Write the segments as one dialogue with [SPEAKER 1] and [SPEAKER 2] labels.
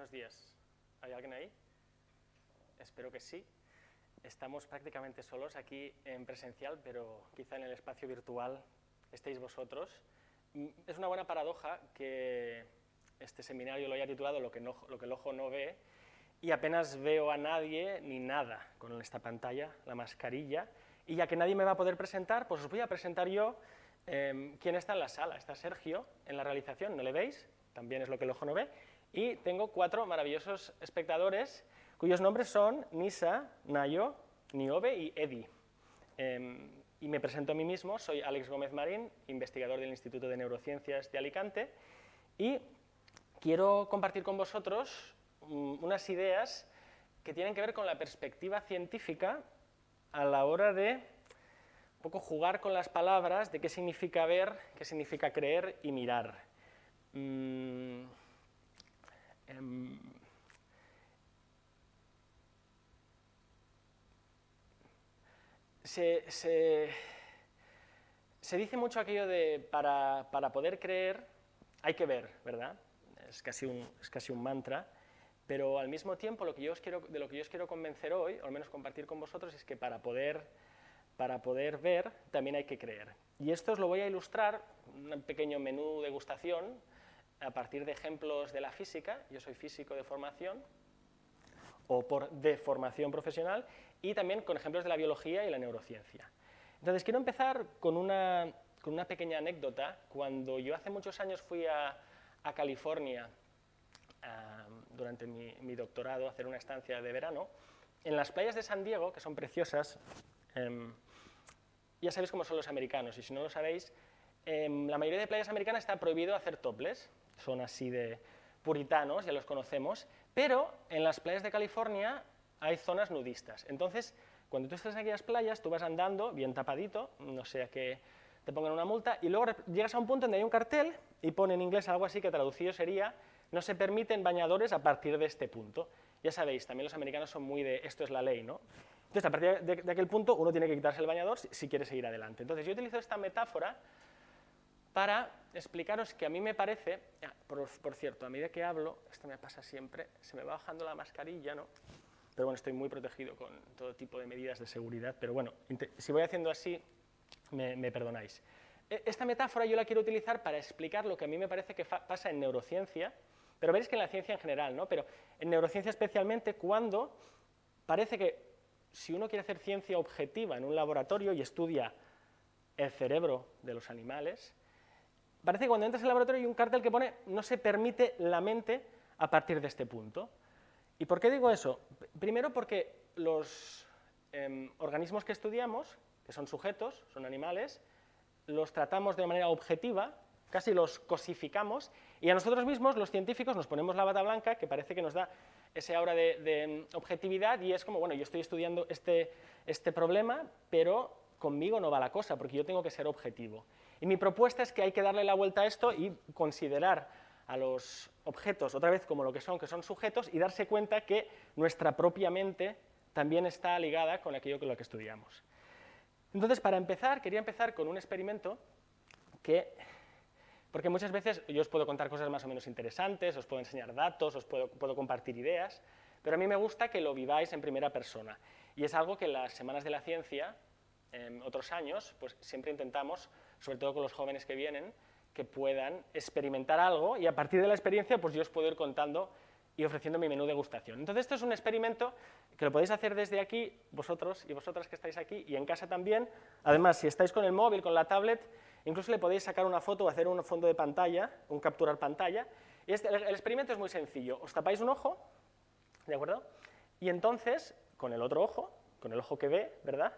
[SPEAKER 1] Buenos días. ¿Hay alguien ahí? Espero que sí. Estamos prácticamente solos aquí en presencial, pero quizá en el espacio virtual estéis vosotros. Es una buena paradoja que este seminario lo haya titulado lo que el ojo no ve, y apenas veo a nadie ni nada con esta pantalla, la mascarilla, y ya que nadie me va a poder presentar, pues os voy a presentar yo quién está en la sala. Está Sergio en la realización, ¿no le veis? También es lo que el ojo no ve. Y tengo 4 maravillosos espectadores cuyos nombres son Nisa, Nayo, Niobe y Edi. Y me presento a mí mismo, soy Àlex Gómez Marín, investigador del Instituto de Neurociencias de Alicante, y quiero compartir con vosotros unas ideas que tienen que ver con la perspectiva científica a la hora de un poco jugar con las palabras de qué significa ver, qué significa creer y mirar. Se dice mucho aquello de para poder creer hay que ver, ¿verdad? Es casi un mantra, pero al mismo tiempo de lo que yo os quiero convencer hoy, o al menos compartir con vosotros, es que para poder ver también hay que creer. Y esto os lo voy a ilustrar, un pequeño menú degustación, a partir de ejemplos de la física. Yo soy físico de formación, o de formación profesional, y también con ejemplos de la biología y la neurociencia. Entonces, quiero empezar con una pequeña anécdota. Cuando yo hace muchos años fui a California durante mi doctorado a hacer una estancia de verano, en las playas de San Diego, que son preciosas, ya sabéis cómo son los americanos, y si no lo sabéis, la mayoría de playas americanas está prohibido hacer topless, son así de puritanos, ya los conocemos, pero en las playas de California hay zonas nudistas. Entonces, cuando tú estás en aquellas playas, tú vas andando bien tapadito, no sea que te pongan una multa, y luego llegas a un punto donde hay un cartel y pone en inglés algo así que traducido sería: no se permiten bañadores a partir de este punto. Ya sabéis, también los americanos son muy de esto es la ley, ¿no? Entonces, a partir de aquel punto, uno tiene que quitarse el bañador si quiere seguir adelante. Entonces, yo utilizo esta metáfora para explicaros que a mí me parece, por cierto, a medida que hablo, esto me pasa siempre, se me va bajando la mascarilla, ¿no? Pero bueno, estoy muy protegido con todo tipo de medidas de seguridad, pero bueno, si voy haciendo así, me perdonáis. Esta metáfora yo la quiero utilizar para explicar lo que a mí me parece que pasa en neurociencia, pero veréis que en la ciencia en general, ¿no? Pero en neurociencia especialmente, cuando parece que si uno quiere hacer ciencia objetiva en un laboratorio y estudia el cerebro de los animales, parece que cuando entras en el laboratorio hay un cartel que pone no se permite la mente a partir de este punto. ¿Y por qué digo eso? Primero porque los organismos que estudiamos, que son sujetos, son animales, los tratamos de manera objetiva, casi los cosificamos, y a nosotros mismos, los científicos, nos ponemos la bata blanca, que parece que nos da ese aura de objetividad, y es como, bueno, yo estoy estudiando este problema, pero conmigo no va la cosa, porque yo tengo que ser objetivo. Y mi propuesta es que hay que darle la vuelta a esto y considerar a los objetos otra vez como lo que son sujetos, y darse cuenta que nuestra propia mente también está ligada con aquello con lo que estudiamos. Entonces, para empezar, quería empezar con un experimento porque muchas veces yo os puedo contar cosas más o menos interesantes, os puedo enseñar datos, os puedo compartir ideas, pero a mí me gusta que lo viváis en primera persona. Y es algo que en las Semanas de la Ciencia, en otros años, pues siempre intentamos, sobre todo con los jóvenes que vienen, que puedan experimentar algo, y a partir de la experiencia pues yo os puedo ir contando y ofreciendo mi menú de degustación. Entonces, esto es un experimento que lo podéis hacer desde aquí, vosotros y vosotras que estáis aquí, y en casa también. Además, si estáis con el móvil, con la tablet, incluso le podéis sacar una foto o hacer un fondo de pantalla, un capturar pantalla. Y el experimento es muy sencillo. Os tapáis un ojo, ¿de acuerdo? Y entonces, con el otro ojo, con el ojo que ve, ¿verdad?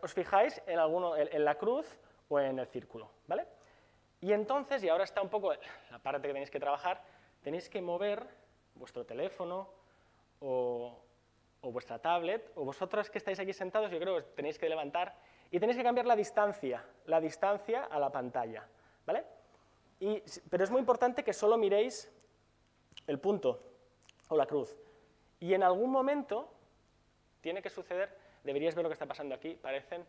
[SPEAKER 1] Os fijáis en la cruz o en el círculo, ¿vale? Y entonces, y ahora está un poco la parte que tenéis que trabajar, tenéis que mover vuestro teléfono o vuestra tablet, o vosotros que estáis aquí sentados, yo creo que tenéis que levantar y tenéis que cambiar la distancia a la pantalla, ¿vale? Pero es muy importante que solo miréis el punto o la cruz. Y en algún momento tiene que suceder, deberíais ver lo que está pasando aquí, parecen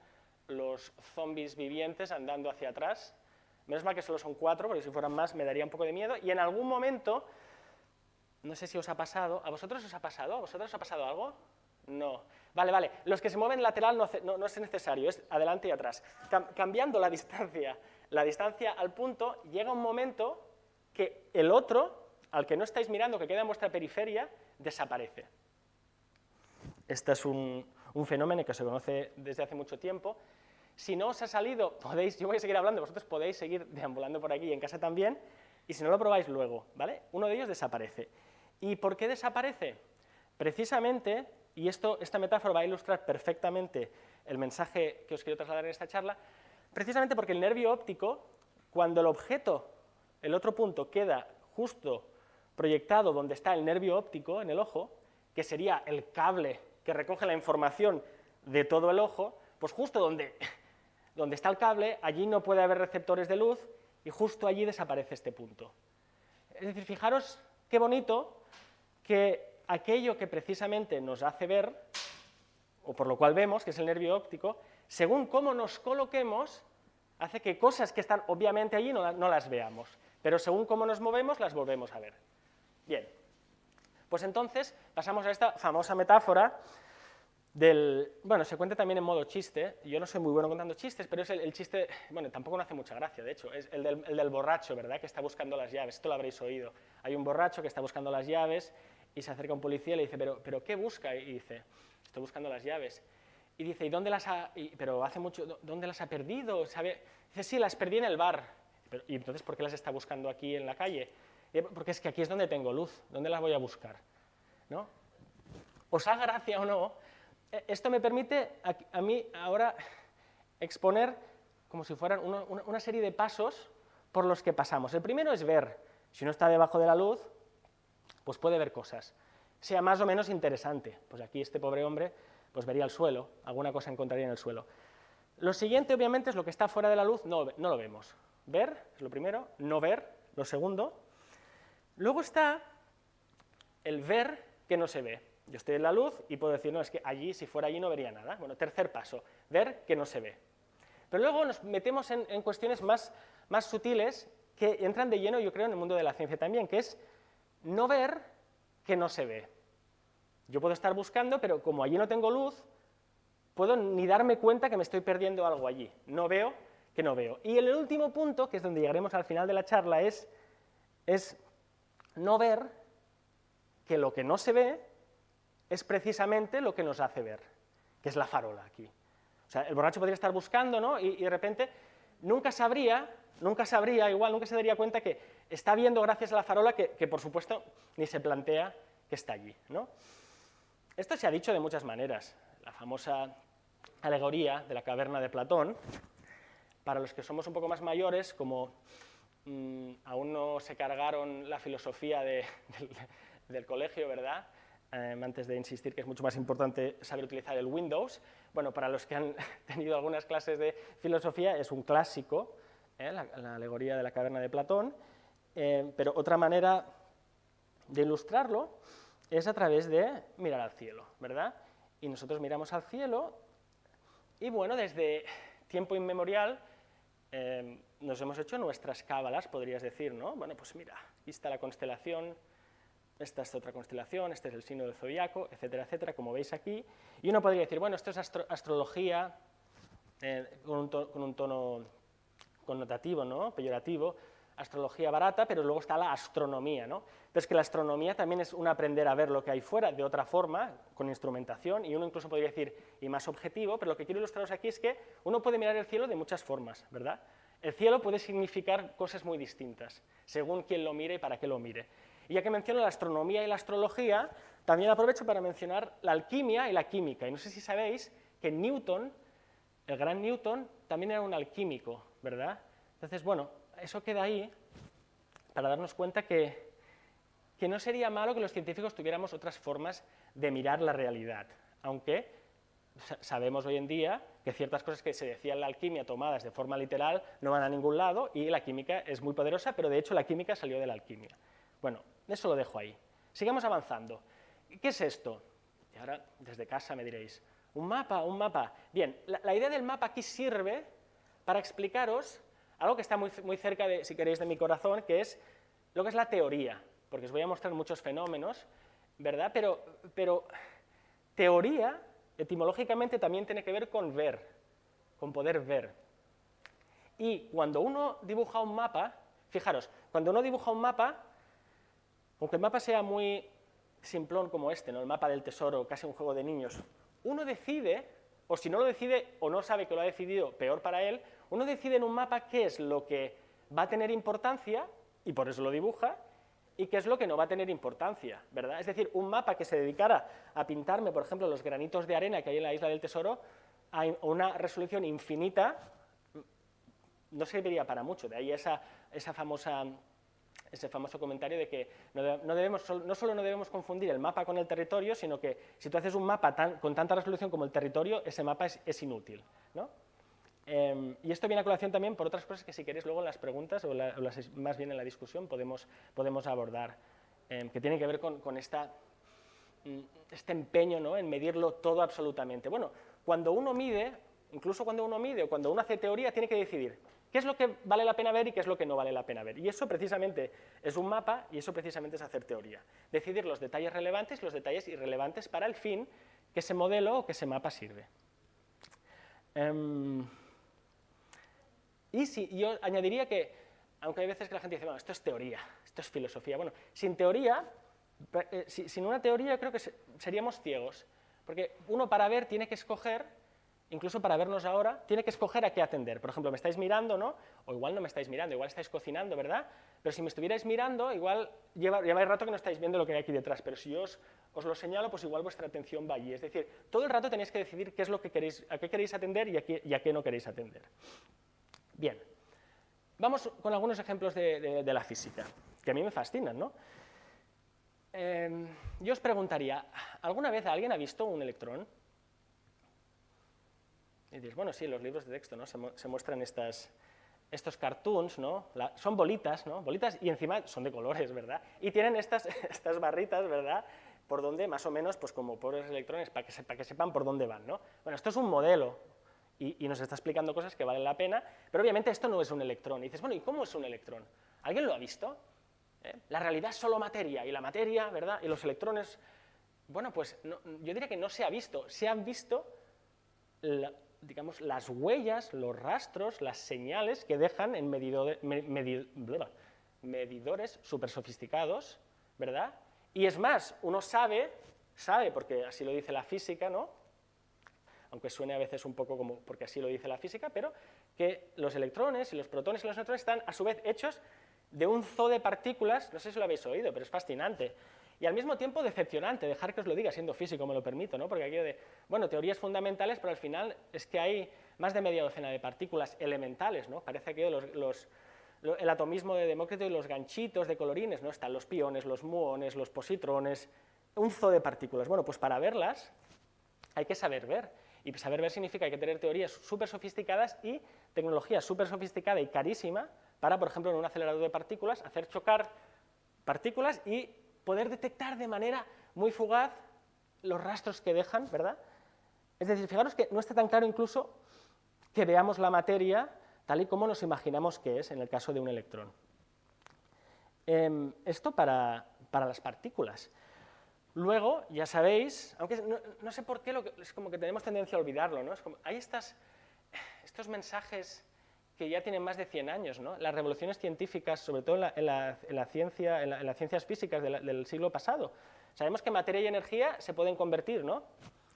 [SPEAKER 1] los zombies vivientes andando hacia atrás. Menos mal que solo son 4, porque si fueran más me daría un poco de miedo. Y en algún momento No sé si os ha pasado. ¿A vosotros os ha pasado? ¿A vosotros os ha pasado algo? No. Vale. Los que se mueven lateral no es necesario, es adelante y atrás. Cambiando la distancia al punto, llega un momento que el otro, al que no estáis mirando, que queda en vuestra periferia, desaparece. Este es un fenómeno que se conoce desde hace mucho tiempo. Si no os ha salido, yo voy a seguir hablando, vosotros podéis seguir deambulando por aquí y en casa también, y si no lo probáis luego, ¿vale? Uno de ellos desaparece. ¿Y por qué desaparece? Precisamente, y esta metáfora va a ilustrar perfectamente el mensaje que os quiero trasladar en esta charla, precisamente porque el nervio óptico, cuando el objeto, el otro punto, queda justo proyectado donde está el nervio óptico, en el ojo, que sería el cable que recoge la información de todo el ojo, pues justo donde está el cable, allí no puede haber receptores de luz y justo allí desaparece este punto. Es decir, fijaros qué bonito que aquello que precisamente nos hace ver, o por lo cual vemos, que es el nervio óptico, según cómo nos coloquemos, hace que cosas que están obviamente allí no las veamos, pero según cómo nos movemos, las volvemos a ver. Bien, pues entonces pasamos a esta famosa metáfora bueno, se cuenta también en modo chiste, yo no soy muy bueno contando chistes, pero es el chiste, bueno, tampoco no hace mucha gracia, de hecho, es el del borracho, ¿verdad?, que está buscando las llaves, esto lo habréis oído. Hay un borracho que está buscando las llaves y se acerca a un policía y le dice, ¿pero qué busca? Y dice, estoy buscando las llaves. Y dice, ¿y dónde las ha, pero hace mucho, ¿dónde las ha perdido? ¿Sabe? Dice, sí, las perdí en el bar. ¿Y entonces por qué las está buscando aquí en la calle? Porque es que aquí es donde tengo luz, ¿dónde las voy a buscar? ¿No? ¿Os haga gracia o no? Esto me permite a mí ahora exponer como si fueran una serie de pasos por los que pasamos. El primero es ver. Si uno está debajo de la luz, pues puede ver cosas. Sea más o menos interesante. Pues aquí este pobre hombre pues vería el suelo, alguna cosa encontraría en el suelo. Lo siguiente, obviamente, es lo que está fuera de la luz, no lo vemos. Ver es lo primero, no ver, lo segundo. Luego está el ver que no se ve. Yo estoy en la luz y puedo decir, no, es que allí, si fuera allí, no vería nada. Bueno, tercer paso, ver que no se ve. Pero luego nos metemos en cuestiones más sutiles que entran de lleno, yo creo, en el mundo de la ciencia también, que es no ver que no se ve. Yo puedo estar buscando, pero como allí no tengo luz, puedo ni darme cuenta que me estoy perdiendo algo allí. No veo que no veo. Y el último punto, que es donde llegaremos al final de la charla, es no ver que lo que no se ve es precisamente lo que nos hace ver, que es la farola aquí. O sea, el borracho podría estar buscando, ¿no? Y de repente nunca se daría cuenta que está viendo gracias a la farola que por supuesto ni se plantea que está allí, ¿no? Esto se ha dicho de muchas maneras. La famosa alegoría de la caverna de Platón, para los que somos un poco más mayores, como aún no se cargaron la filosofía del colegio, ¿verdad?, antes de insistir que es mucho más importante saber utilizar el Windows. Bueno, para los que han tenido algunas clases de filosofía, es un clásico, la alegoría de la caverna de Platón, pero otra manera de ilustrarlo es a través de mirar al cielo, ¿verdad? Y nosotros miramos al cielo y, bueno, desde tiempo inmemorial nos hemos hecho nuestras cábalas, podrías decir, ¿no? Bueno, pues mira, aquí está la constelación, esta es otra constelación, este es el signo del zodiaco, etcétera, etcétera, como veis aquí. Y uno podría decir, bueno, esto es astrología con un tono connotativo, ¿no?, peyorativo, astrología barata, pero luego está la astronomía, ¿no? Pero es que la astronomía también es un aprender a ver lo que hay fuera de otra forma, con instrumentación, y uno incluso podría decir, y más objetivo, pero lo que quiero ilustraros aquí es que uno puede mirar el cielo de muchas formas, ¿verdad? El cielo puede significar cosas muy distintas, según quién lo mire y para qué lo mire. Y ya que menciono la astronomía y la astrología, también aprovecho para mencionar la alquimia y la química. Y no sé si sabéis que Newton, el gran Newton, también era un alquímico, ¿verdad? Entonces, bueno, eso queda ahí para darnos cuenta que no sería malo que los científicos tuviéramos otras formas de mirar la realidad, aunque sabemos hoy en día que ciertas cosas que se decían en la alquimia tomadas de forma literal no van a ningún lado y la química es muy poderosa, pero de hecho la química salió de la alquimia. Bueno, eso lo dejo ahí. Sigamos avanzando. ¿Qué es esto? Y ahora desde casa me diréis, un mapa. Bien, la idea del mapa aquí sirve para explicaros algo que está muy cerca, si queréis, de mi corazón, que es lo que es la teoría. porque os voy a mostrar muchos fenómenos, ¿verdad? Pero teoría, etimológicamente, también tiene que ver con ver, con poder ver. Y cuando uno dibuja un mapa, fijaros, cuando uno dibuja un mapa, aunque el mapa sea muy simplón como este, ¿no? El mapa del tesoro, casi un juego de niños, uno decide, o si no lo decide o no sabe que lo ha decidido, peor para él, uno decide en un mapa qué es lo que va a tener importancia, y por eso lo dibuja, y qué es lo que no va a tener importancia, ¿verdad? Es decir, un mapa que se dedicara a pintarme, por ejemplo, los granitos de arena que hay en la isla del tesoro, a una resolución infinita, no serviría para mucho, de ahí ese famoso comentario de que no solo no debemos confundir el mapa con el territorio, sino que si tú haces un mapa con tanta resolución como el territorio, ese mapa es inútil, ¿no? Y esto viene a colación también por otras cosas que si queréis luego en las preguntas o más bien en la discusión podemos abordar, que tienen que ver con este empeño, ¿no?, en medirlo todo absolutamente. Bueno, cuando uno mide, incluso cuando uno mide o cuando uno hace teoría, tiene que decidir qué es lo que vale la pena ver y qué es lo que no vale la pena ver. Y eso precisamente es un mapa y eso precisamente es hacer teoría. Decidir los detalles relevantes y los detalles irrelevantes para el fin que ese modelo o que ese mapa sirve. Y yo añadiría que, aunque hay veces que la gente dice, bueno, esto es teoría, esto es filosofía. Bueno, sin teoría, sin una teoría creo que seríamos ciegos, porque uno para ver tiene que escoger, incluso para vernos ahora, tiene que escoger a qué atender. Por ejemplo, me estáis mirando, ¿no? O igual no me estáis mirando, igual estáis cocinando, ¿verdad? Pero si me estuvierais mirando, igual lleváis rato que no estáis viendo lo que hay aquí detrás, pero si yo os lo señalo, pues igual vuestra atención va allí. Es decir, todo el rato tenéis que decidir qué es lo que queréis, a qué queréis atender y a qué no queréis atender. Bien, vamos con algunos ejemplos de la física, que a mí me fascinan, ¿no? Yo os preguntaría, ¿alguna vez alguien ha visto un electrón? Y dices, bueno, sí, en los libros de texto, ¿no?, se muestran estos cartoons, ¿no? Son bolitas, ¿no? Bolitas y encima son de colores, ¿verdad? Y tienen estas barritas, ¿verdad?, por donde más o menos, pues como pobres electrones, para que sepan por dónde van, ¿no? Bueno, esto es un modelo. Y nos está explicando cosas que valen la pena, pero obviamente esto no es un electrón. Y dices, bueno, ¿y cómo es un electrón? ¿Alguien lo ha visto? La realidad es solo materia, y la materia, ¿verdad?, y los electrones, bueno, pues no, yo diría que no se ha visto. Se han visto, digamos, las huellas, los rastros, las señales que dejan en medidores súper sofisticados, ¿verdad? Y es más, uno sabe, porque así lo dice la física, ¿no?, aunque suene a veces un poco como porque así lo dice la física, pero que los electrones y los protones y los neutrones están a su vez hechos de un zoo de partículas, no sé si lo habéis oído, pero es fascinante, y al mismo tiempo decepcionante, dejar que os lo diga, siendo físico me lo permito, ¿no?, porque aquello de, bueno, teorías fundamentales, pero al final es que hay más de media docena de partículas elementales, ¿no? Parece aquello el atomismo de Demócrito y los ganchitos de colorines, ¿no? Están los piones, los muones, los positrones, un zoo de partículas. Bueno, pues para verlas hay que saber ver. Y saber ver significa que hay que tener teorías súper sofisticadas y tecnología súper sofisticada y carísima para, por ejemplo, en un acelerador de partículas, hacer chocar partículas y poder detectar de manera muy fugaz los rastros que dejan, ¿verdad? Es decir, fijaros que no está tan claro incluso que veamos la materia tal y como nos imaginamos que es en el caso de un electrón. Esto para las partículas. Luego, ya sabéis, aunque no sé por qué, es como que tenemos tendencia a olvidarlo, ¿no? Es como, hay estos mensajes que ya tienen más de 100 años, ¿no? Las revoluciones científicas, sobre todo en las ciencias físicas del siglo pasado. Sabemos que materia y energía se pueden convertir, ¿no?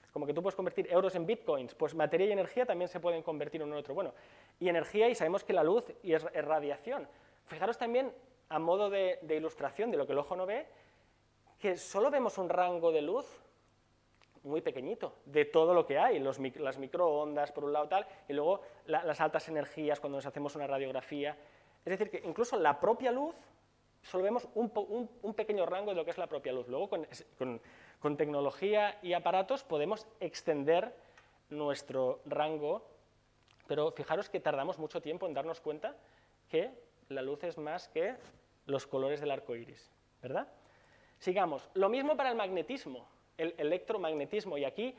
[SPEAKER 1] Es como que tú puedes convertir euros en bitcoins, pues materia y energía también se pueden convertir uno en otro. Bueno, y energía, y sabemos que la luz es radiación. Fijaros también, a modo de ilustración de lo que el ojo no ve, que solo vemos un rango de luz muy pequeñito de todo lo que hay, las microondas por un lado tal, y luego las altas energías cuando nos hacemos una radiografía. Es decir, que incluso la propia luz, solo vemos un pequeño rango de lo que es la propia luz. Luego con tecnología y aparatos podemos extender nuestro rango, pero fijaros que tardamos mucho tiempo en darnos cuenta que la luz es más que los colores del arco iris, ¿verdad? Sigamos. Lo mismo para el magnetismo, el electromagnetismo. Y aquí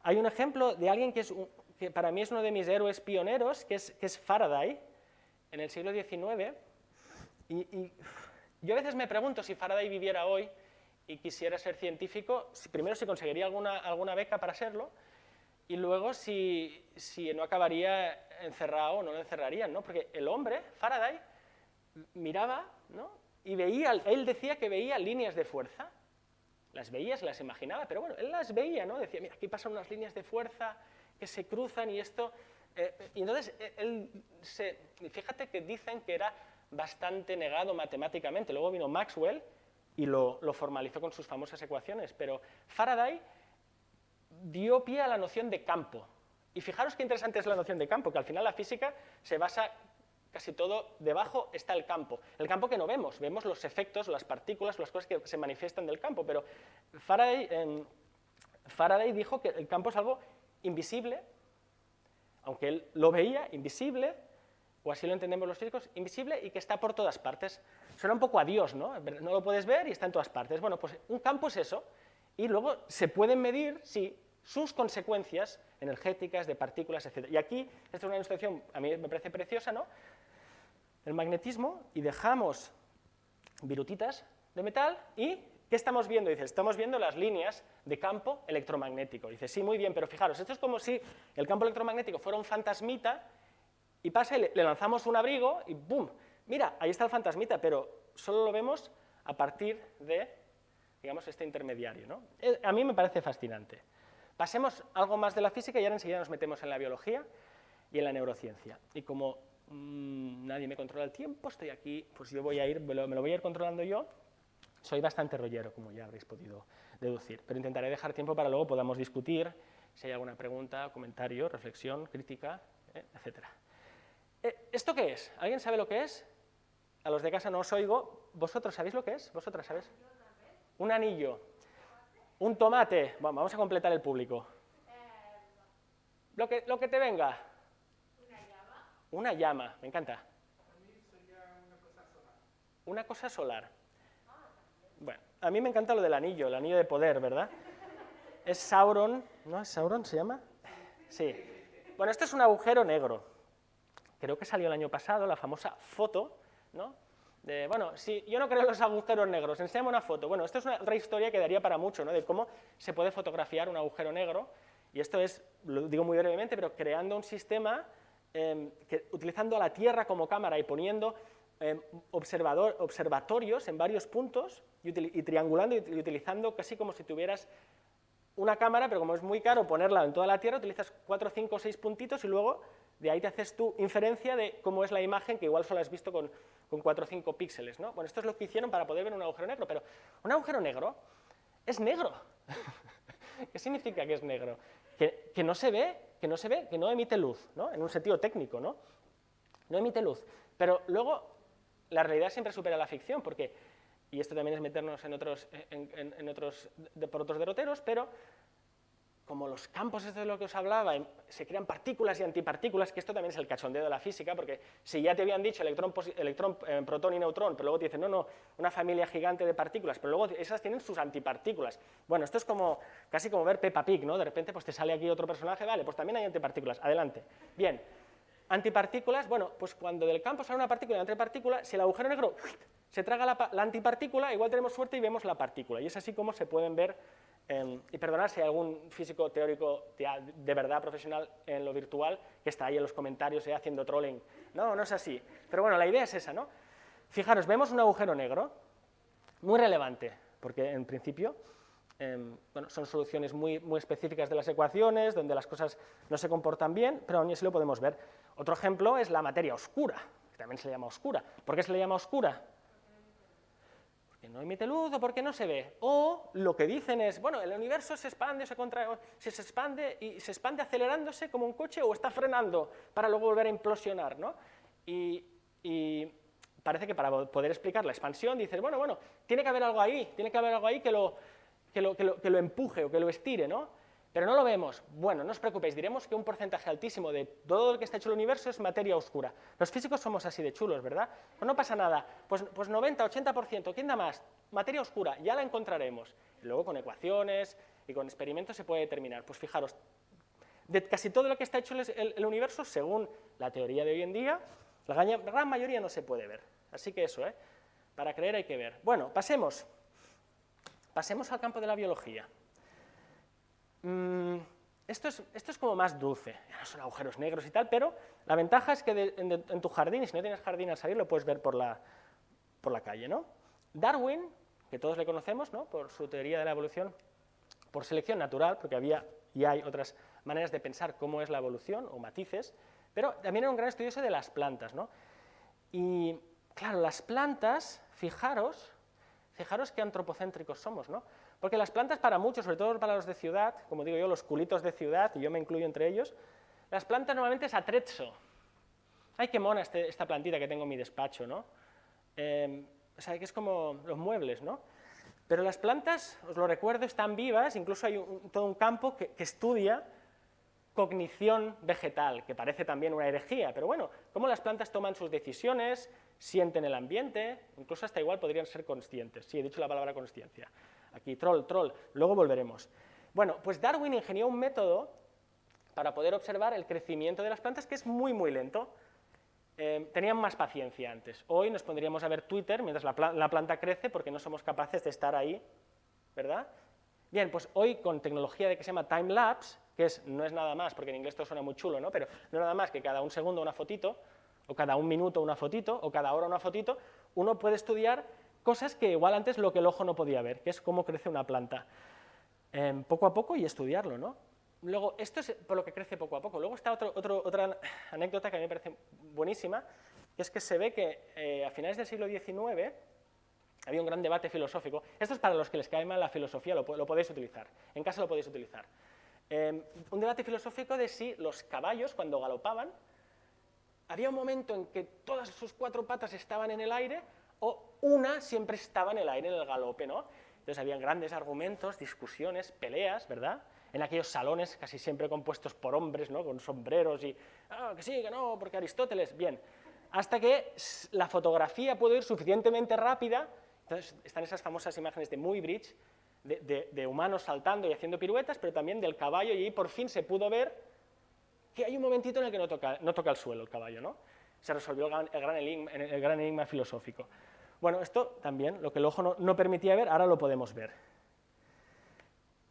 [SPEAKER 1] hay un ejemplo de alguien que para mí es uno de mis héroes pioneros, que es Faraday, en el siglo XIX. Y Yo a veces me pregunto si Faraday viviera hoy y quisiera ser científico, primero si conseguiría alguna beca para serlo, y luego si no acabaría encerrado o no lo encerrarían, ¿no? Porque el hombre, Faraday, miraba, ¿no? Y veía, él decía que veía líneas de fuerza, las veía, se las imaginaba, pero bueno, él las veía, ¿no? Decía, mira, aquí pasan unas líneas de fuerza que se cruzan y esto... y entonces, fíjate que dicen que era bastante negado matemáticamente, luego vino Maxwell y lo formalizó con sus famosas ecuaciones, pero Faraday dio pie a la noción de campo. Y fijaros qué interesante es la noción de campo, que al final la física se basa casi todo, debajo está el campo que no vemos, vemos los efectos, las partículas, las cosas que se manifiestan del campo, pero Faraday dijo que el campo es algo invisible, aunque él lo veía, invisible, o así lo entendemos los físicos, invisible y que está por todas partes. Suena un poco a Dios, ¿no? No lo puedes ver y está en todas partes. Bueno, pues un campo es eso, y luego se pueden medir, sí, sus consecuencias energéticas, de partículas, etc. Y aquí, esta es una ilustración, a mí me parece preciosa, ¿no? El magnetismo, y dejamos virutitas de metal, y ¿qué estamos viendo? Dice, estamos viendo las líneas de campo electromagnético. Dice, sí, muy bien, pero fijaros, esto es como si el campo electromagnético fuera un fantasmita, y pasa y le lanzamos un abrigo, y ¡bum! Mira, ahí está el fantasmita, pero solo lo vemos a partir de, digamos, este intermediario, ¿no? A mí me parece fascinante. Pasemos algo más de la física y ahora enseguida nos metemos en la biología y en la neurociencia. Y como nadie me controla el tiempo, estoy aquí, pues yo voy a ir, me lo voy a ir controlando yo. Soy bastante rollero, como ya habréis podido deducir, pero intentaré dejar tiempo para luego podamos discutir si hay alguna pregunta, comentario, reflexión, crítica, etc. ¿Esto qué es? ¿Alguien sabe lo que es? A los de casa no os oigo. ¿Vosotros sabéis lo que es? ¿Vosotras sabéis? Un anillo. Un tomate. Bueno, vamos a completar el público. Lo que te venga. Una llama. Una llama, me encanta.
[SPEAKER 2] A mí sería una cosa solar.
[SPEAKER 1] Una cosa solar. Bueno, a mí me encanta lo del anillo, el anillo de poder, ¿verdad? Es Sauron, ¿no? ¿Es Sauron se llama? Sí. Bueno, esto es un agujero negro. Creo que salió el año pasado la famosa foto, ¿no? Bueno, si yo no creo en los agujeros negros, enséñame una foto. Bueno, esto es otra historia que daría para mucho, ¿no? De cómo se puede fotografiar un agujero negro, y esto es, lo digo muy brevemente, pero creando un sistema utilizando a la Tierra como cámara y poniendo observatorios en varios puntos y triangulando y utilizando casi como si tuvieras una cámara, pero como es muy caro ponerla en toda la Tierra, utilizas 4, 5 o 6 puntitos y luego de ahí te haces tu inferencia de cómo es la imagen, que igual solo has visto con 4 o 5 píxeles, ¿no? Bueno, esto es lo que hicieron para poder ver un agujero negro, pero un agujero negro es negro. ¿Qué significa que es negro? Que no se ve, que no emite luz, ¿no? En un sentido técnico, ¿no? No emite luz. Pero luego la realidad siempre supera la ficción, porque, y esto también es meternos en otros derroteros, pero como los campos, esto de lo que os hablaba, se crean partículas y antipartículas, que esto también es el cachondeo de la física, porque si ya te habían dicho electrón, protón y neutrón, pero luego te dicen, no, una familia gigante de partículas, pero luego esas tienen sus antipartículas. Bueno, esto es como, casi como ver Peppa Pig, ¿no? De repente pues te sale aquí otro personaje, vale, pues también hay antipartículas, adelante. Bien, antipartículas, bueno, pues cuando del campo sale una partícula y una antipartícula, si el agujero negro se traga la antipartícula, igual tenemos suerte y vemos la partícula, y es así como se pueden ver. Y perdonad si hay algún físico teórico de verdad profesional en lo virtual que está ahí en los comentarios haciendo trolling. No, no es así. Pero bueno, la idea es esa, ¿no? Fijaros, vemos un agujero negro muy relevante, porque en principio bueno, son soluciones muy específicas de las ecuaciones, donde las cosas no se comportan bien, pero aún así lo podemos ver. Otro ejemplo es la materia oscura, que también se le llama oscura. ¿Por qué se le llama oscura? Que no emite luz o porque no se ve. O lo que dicen es, bueno, el universo se expande, se expande y se expande acelerándose como un coche o está frenando para luego volver a implosionar, ¿no? Y parece que para poder explicar la expansión dices, bueno, tiene que haber algo ahí que lo empuje o que lo estire, ¿no? Pero no lo vemos. Bueno, no os preocupéis, diremos que un porcentaje altísimo de todo lo que está hecho el universo es materia oscura. Los físicos somos así de chulos, ¿verdad? Pues no pasa nada. Pues 90, 80%, ¿quién da más? Materia oscura, ya la encontraremos. Y luego con ecuaciones y con experimentos se puede determinar. Pues fijaros, de casi todo lo que está hecho el universo, según la teoría de hoy en día, la gran mayoría no se puede ver. Así que eso, Para creer hay que ver. Bueno, pasemos al campo de la biología. Esto es como más dulce, ya no son agujeros negros y tal, pero la ventaja es que en tu jardín, y si no tienes jardín al salir, lo puedes ver por la calle, ¿no? Darwin, que todos le conocemos, ¿no?, por su teoría de la evolución por selección natural, porque había y hay otras maneras de pensar cómo es la evolución, o matices, pero también era un gran estudioso de las plantas, ¿no? Y claro, las plantas, fijaros qué antropocéntricos somos, ¿no? Porque las plantas para muchos, sobre todo para los de ciudad, como digo yo, los culitos de ciudad, y yo me incluyo entre ellos, las plantas normalmente es atrezzo. Ay, qué mona esta plantita que tengo en mi despacho, ¿no? O sea, que es como los muebles, ¿no? Pero las plantas, os lo recuerdo, están vivas, incluso hay todo un campo que estudia cognición vegetal, que parece también una herejía, pero bueno, cómo las plantas toman sus decisiones, sienten el ambiente, incluso hasta igual podrían ser conscientes. Sí, he dicho la palabra consciencia. Aquí, troll, luego volveremos. Bueno, pues Darwin ingenió un método para poder observar el crecimiento de las plantas que es muy, muy lento. Tenían más paciencia antes. Hoy nos pondríamos a ver Twitter mientras la planta crece porque no somos capaces de estar ahí, ¿verdad? Bien, pues hoy con tecnología que se llama time-lapse, que no es nada más, porque en inglés esto suena muy chulo, ¿no? Pero no es nada más que cada un segundo una fotito, o cada un minuto una fotito, o cada hora una fotito, uno puede estudiar cosas que igual antes lo que el ojo no podía ver, que es cómo crece una planta, poco a poco y estudiarlo, ¿no? Luego, esto es por lo que crece poco a poco. Luego está otra anécdota que a mí me parece buenísima, que es que se ve que a finales del siglo XIX había un gran debate filosófico. Esto es para los que les cae mal la filosofía, lo podéis utilizar, en casa lo podéis utilizar. Un debate filosófico de si los caballos, cuando galopaban, había un momento en que todas sus cuatro patas estaban en el aire o una siempre estaba en el aire en el galope, ¿no? Entonces habían grandes argumentos, discusiones, peleas, ¿verdad?, en aquellos salones casi siempre compuestos por hombres, ¿no?, con sombreros y, que sí, que no, porque Aristóteles, bien, hasta que la fotografía pudo ir suficientemente rápida. Entonces están esas famosas imágenes de Muybridge, de humanos saltando y haciendo piruetas, pero también del caballo, y ahí por fin se pudo ver que hay un momentito en el que no toca el suelo el caballo, ¿no? Se resolvió el gran enigma filosófico. Bueno, esto también, lo que el ojo no permitía ver, ahora lo podemos ver.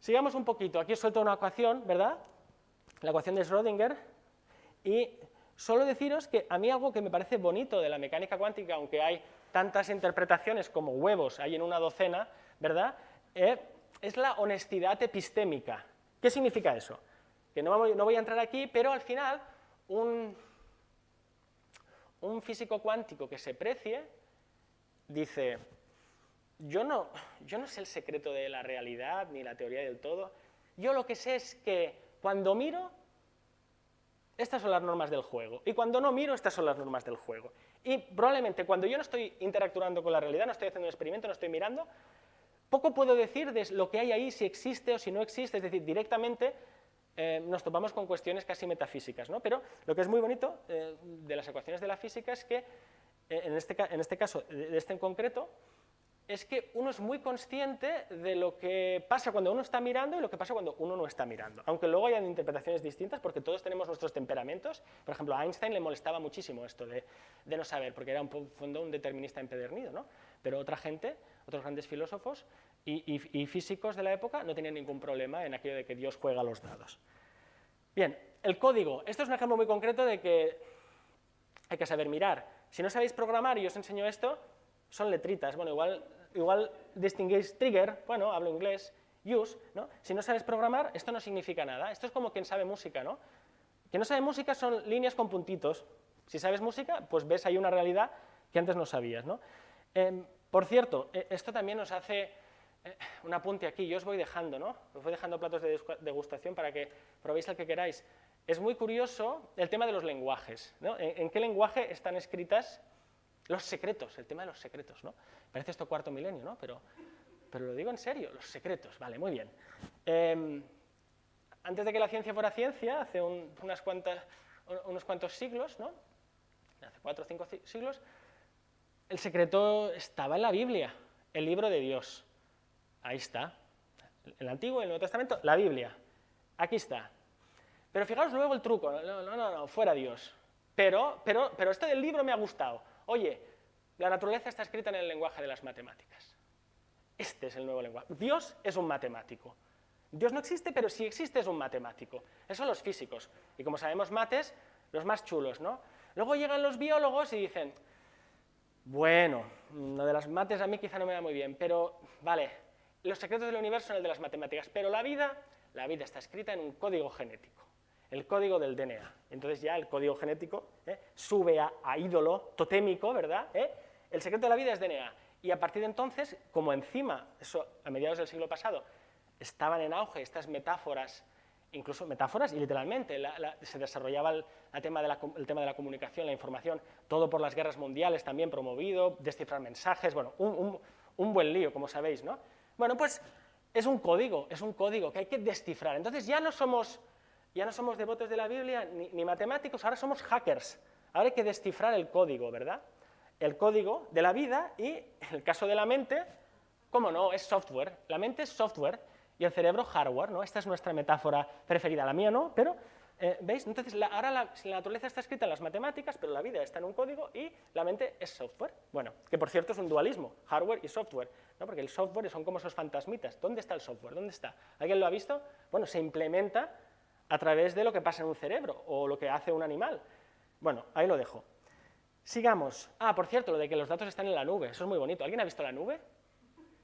[SPEAKER 1] Sigamos un poquito, aquí os suelto una ecuación, ¿verdad? La ecuación de Schrödinger, y solo deciros que a mí algo que me parece bonito de la mecánica cuántica, aunque hay tantas interpretaciones como huevos hay en una docena, ¿verdad?, es la honestidad epistémica. ¿Qué significa eso? Que no voy a entrar aquí, pero al final un físico cuántico que se precie dice: yo no sé el secreto de la realidad ni la teoría del todo, yo lo que sé es que cuando miro, estas son las normas del juego, y cuando no miro, estas son las normas del juego. Y probablemente cuando yo no estoy interactuando con la realidad, no estoy haciendo un experimento, no estoy mirando, poco puedo decir de lo que hay ahí, si existe o si no existe, es decir, directamente nos topamos con cuestiones casi metafísicas, ¿no? Pero lo que es muy bonito de las ecuaciones de la física es que, en este caso, de este en concreto, es que uno es muy consciente de lo que pasa cuando uno está mirando y lo que pasa cuando uno no está mirando. Aunque luego hayan interpretaciones distintas, porque todos tenemos nuestros temperamentos. Por ejemplo, a Einstein le molestaba muchísimo esto de no saber, porque era un determinista empedernido, ¿no? Pero otra gente, otros grandes filósofos y físicos de la época no tenían ningún problema en aquello de que Dios juega los dados. Bien, el código. Esto es un ejemplo muy concreto de que hay que saber mirar. Si no sabéis programar y os enseño esto, son letritas. Bueno, igual distinguís trigger, bueno, hablo inglés, use, ¿no? Si no sabes programar, esto no significa nada. Esto es como quien sabe música, ¿no? Quien no sabe música son líneas con puntitos. Si sabes música, pues ves ahí una realidad que antes no sabías, ¿no? Por cierto, esto también nos hace un apunte aquí. Yo os voy dejando, ¿no? Os voy dejando platos de degustación para que probéis el que queráis. Es muy curioso el tema de los lenguajes, ¿no? ¿En qué lenguaje están escritas los secretos? El tema de los secretos, ¿no? Parece esto cuarto milenio, ¿no? Pero lo digo en serio, los secretos, vale, muy bien. Antes de que la ciencia fuera ciencia, hace unos cuantos siglos, ¿no? Hace 4 o 5 siglos, el secreto estaba en la Biblia, el libro de Dios. Ahí está. El Antiguo y el Nuevo Testamento, la Biblia. Aquí está. Pero fijaos luego el truco. No, fuera Dios. Pero esto del libro me ha gustado. Oye, La naturaleza está escrita en el lenguaje de las matemáticas. Este es el nuevo lenguaje. Dios es un matemático. Dios no existe, pero si existe es un matemático. Eso son los físicos. Y como sabemos, mates, los más chulos, ¿no? Luego llegan los biólogos y dicen, bueno, lo de las mates a mí quizá no me da muy bien, pero vale, los secretos del universo son el de las matemáticas, pero la vida está escrita en un código genético, el código del DNA. Entonces ya el código genético sube a ídolo totémico, ¿verdad? El secreto de la vida es DNA. Y a partir de entonces, como encima, eso a mediados del siglo pasado, estaban en auge estas metáforas, incluso metáforas y literalmente, se desarrollaba el tema de la comunicación, la información, todo por las guerras mundiales también promovido, descifrar mensajes, bueno, un buen lío, como sabéis, ¿no? Bueno, pues es un código que hay que descifrar. Entonces ya no somos devotos de la Biblia ni matemáticos, ahora somos hackers. Ahora hay que descifrar el código, ¿verdad? El código de la vida y, en el caso de la mente, ¿cómo no? Es software. La mente es software y el cerebro hardware, ¿no? Esta es nuestra metáfora preferida. La mía no, pero, ¿veis? Entonces, ahora la naturaleza está escrita en las matemáticas, pero la vida está en un código y la mente es software. Bueno, que por cierto es un dualismo, hardware y software, ¿no? Porque el software son como esos fantasmitas. ¿Dónde está el software? ¿Dónde está? ¿Alguien lo ha visto? Bueno, se implementa a través de lo que pasa en un cerebro o lo que hace un animal. Bueno, ahí lo dejo. Sigamos. Ah, por cierto, lo de que los datos están en la nube, eso es muy bonito. ¿Alguien ha visto la nube?